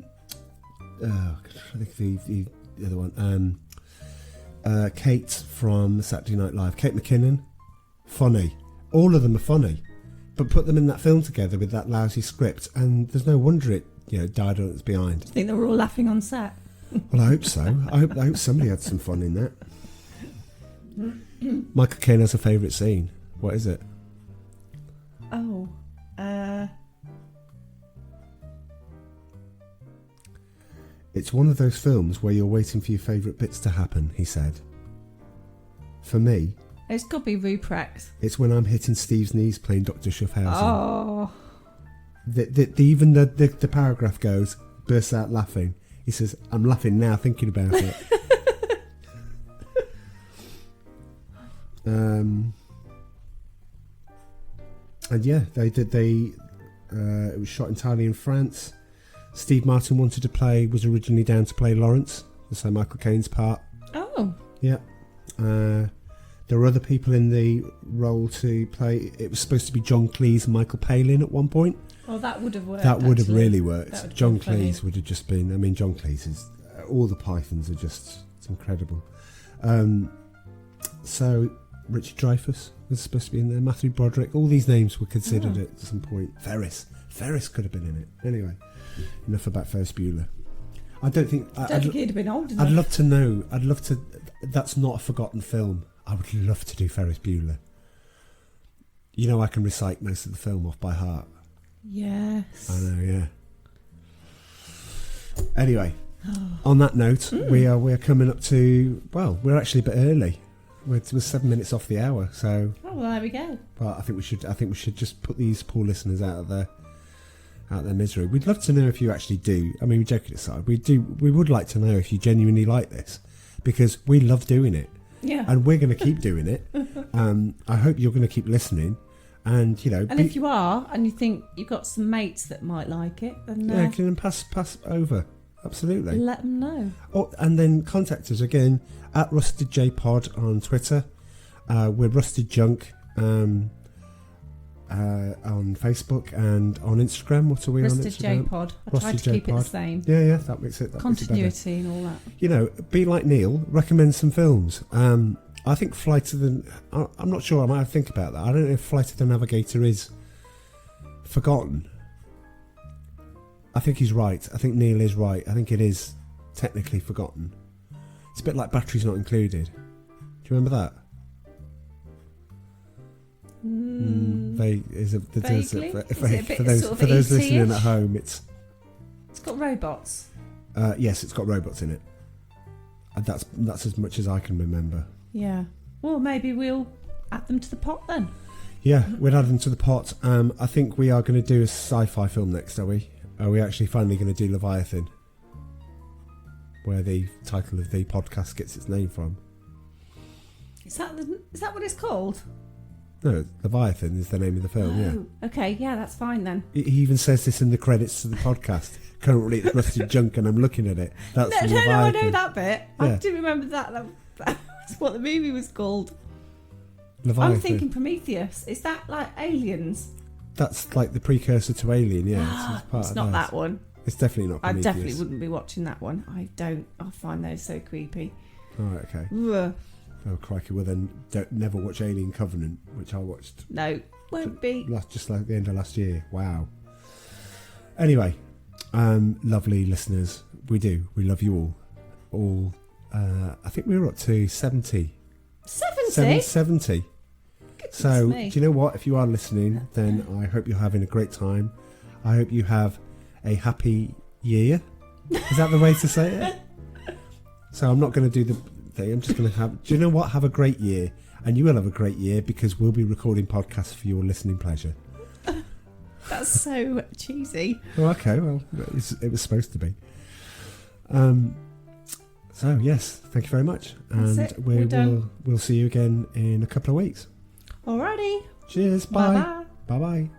Speaker 7: think the other one. Kate from Saturday Night Live. Kate McKinnon, funny. All of them are funny. But put them in that film together with that lousy script, and there's no wonder it died on its behind.
Speaker 12: I think they were all laughing on set.
Speaker 7: Well, I hope so. I hope somebody had some fun in that. Michael Caine has a favourite scene. What is it?
Speaker 12: Oh,
Speaker 7: It's one of those films where you're waiting for your favourite bits to happen, he said. For me,
Speaker 12: it's got to be Ruprecht.
Speaker 7: it's when I'm hitting Steve's knees playing Dr. Schaffhausen.
Speaker 12: Oh,
Speaker 7: Even the paragraph goes, bursts out laughing. He says, I'm laughing now thinking about it. And yeah, it was shot entirely in France. Steve Martin was originally down to play Lawrence, so Michael Caine's part.
Speaker 12: Oh.
Speaker 7: Yeah. There were other people in the role to play. It was supposed to be John Cleese and Michael Palin at one point.
Speaker 12: Oh, that would have worked.
Speaker 7: That would have really
Speaker 12: That
Speaker 7: worked.
Speaker 12: would
Speaker 7: John
Speaker 12: have been funny.
Speaker 7: Cleese would have just been... I mean, John Cleese is... all the Pythons are just... It's incredible. So, Richard Dreyfuss was supposed to be in there. Matthew Broderick. All these names were considered at some point. Ferris could have been in it. Anyway, enough about Ferris Bueller. I don't think
Speaker 12: he'd have been old enough.
Speaker 7: I'd love to know. That's not a forgotten film. I would love to do Ferris Bueller. You know, I can recite most of the film off by heart.
Speaker 12: Yes.
Speaker 7: I know, yeah. Anyway, on that note, we're coming up to... Well, we're actually a bit early. We're 7 minutes off the hour, so...
Speaker 12: Oh, well, there we go.
Speaker 7: But I think we should just put these poor listeners out of their misery. We'd love to know if you actually do. I mean, joking aside, we would like to know if you genuinely like this, because we love doing it.
Speaker 12: Yeah.
Speaker 7: And we're going to keep doing it. I hope you're going to keep listening. And,
Speaker 12: And if you are, and you think you've got some mates that might like it, then...
Speaker 7: yeah, can pass over. Absolutely.
Speaker 12: Let them know.
Speaker 7: Oh, and then contact us again at RustedJPod on Twitter. We're Rusted Junk on Facebook and on Instagram. What are we
Speaker 12: Rusted
Speaker 7: on Instagram?
Speaker 12: JPod. I tried to keep it the same.
Speaker 7: Yeah, that makes it.
Speaker 12: Continuity and all that.
Speaker 7: You know, be like Neil. Recommend some films. I think Flight of the... I'm not sure. I might have to think about that. I don't know if Flight of the Navigator is forgotten. I think he's right. I think Neil is right. I think it is technically forgotten. It's a bit like Batteries Not Included. Do you remember that? For those listening at home, it's
Speaker 12: got robots.
Speaker 7: Yes, it's got robots in it. And that's as much as I can remember.
Speaker 12: Yeah. Well, maybe we'll add them to the pot then.
Speaker 7: Yeah, we'll add them to the pot. I think we are going to do a sci-fi film next, are we? Are we actually finally going to do Leviathan? Where the title of the podcast gets its name from.
Speaker 12: Is that what it's called?
Speaker 7: No, Leviathan is the name of the film, yeah.
Speaker 12: Okay, yeah, that's fine then.
Speaker 7: He even says this in the credits to the podcast. Currently it's Rusted Junk and I'm looking at it. That's Leviathan.
Speaker 12: No, I know that bit.
Speaker 7: Yeah.
Speaker 12: I do remember that. That's what the movie was called.
Speaker 7: Leviathan.
Speaker 12: I'm thinking Prometheus. Is that like Aliens?
Speaker 7: That's like the precursor to Alien, yeah.
Speaker 12: It's not that one.
Speaker 7: It's definitely not Prometheus.
Speaker 12: I definitely wouldn't be watching that one. I find those so creepy.
Speaker 7: Alright, okay.
Speaker 12: Ugh.
Speaker 7: Oh, crikey. Well, then never watch Alien Covenant, which I watched.
Speaker 12: No, won't be.
Speaker 7: Just like the end of last year. Wow. Anyway, lovely listeners. We love you all. I think we were up to 70.
Speaker 12: 70?
Speaker 7: 70. So, do you know what? If you are listening, then I hope you're having a great time. I hope you have a happy year. Is that the way to say it? So I'm not going to do the thing. I'm just going to have... Do you know what? Have a great year. And you will have a great year because we'll be recording podcasts for your listening pleasure.
Speaker 12: That's so cheesy.
Speaker 7: Oh, okay. Well, it was supposed to be. So, yes. Thank you very much. And we'll see you again in a couple of weeks.
Speaker 12: Alrighty.
Speaker 7: Cheers. Bye.
Speaker 12: Bye-bye.
Speaker 7: Bye-bye.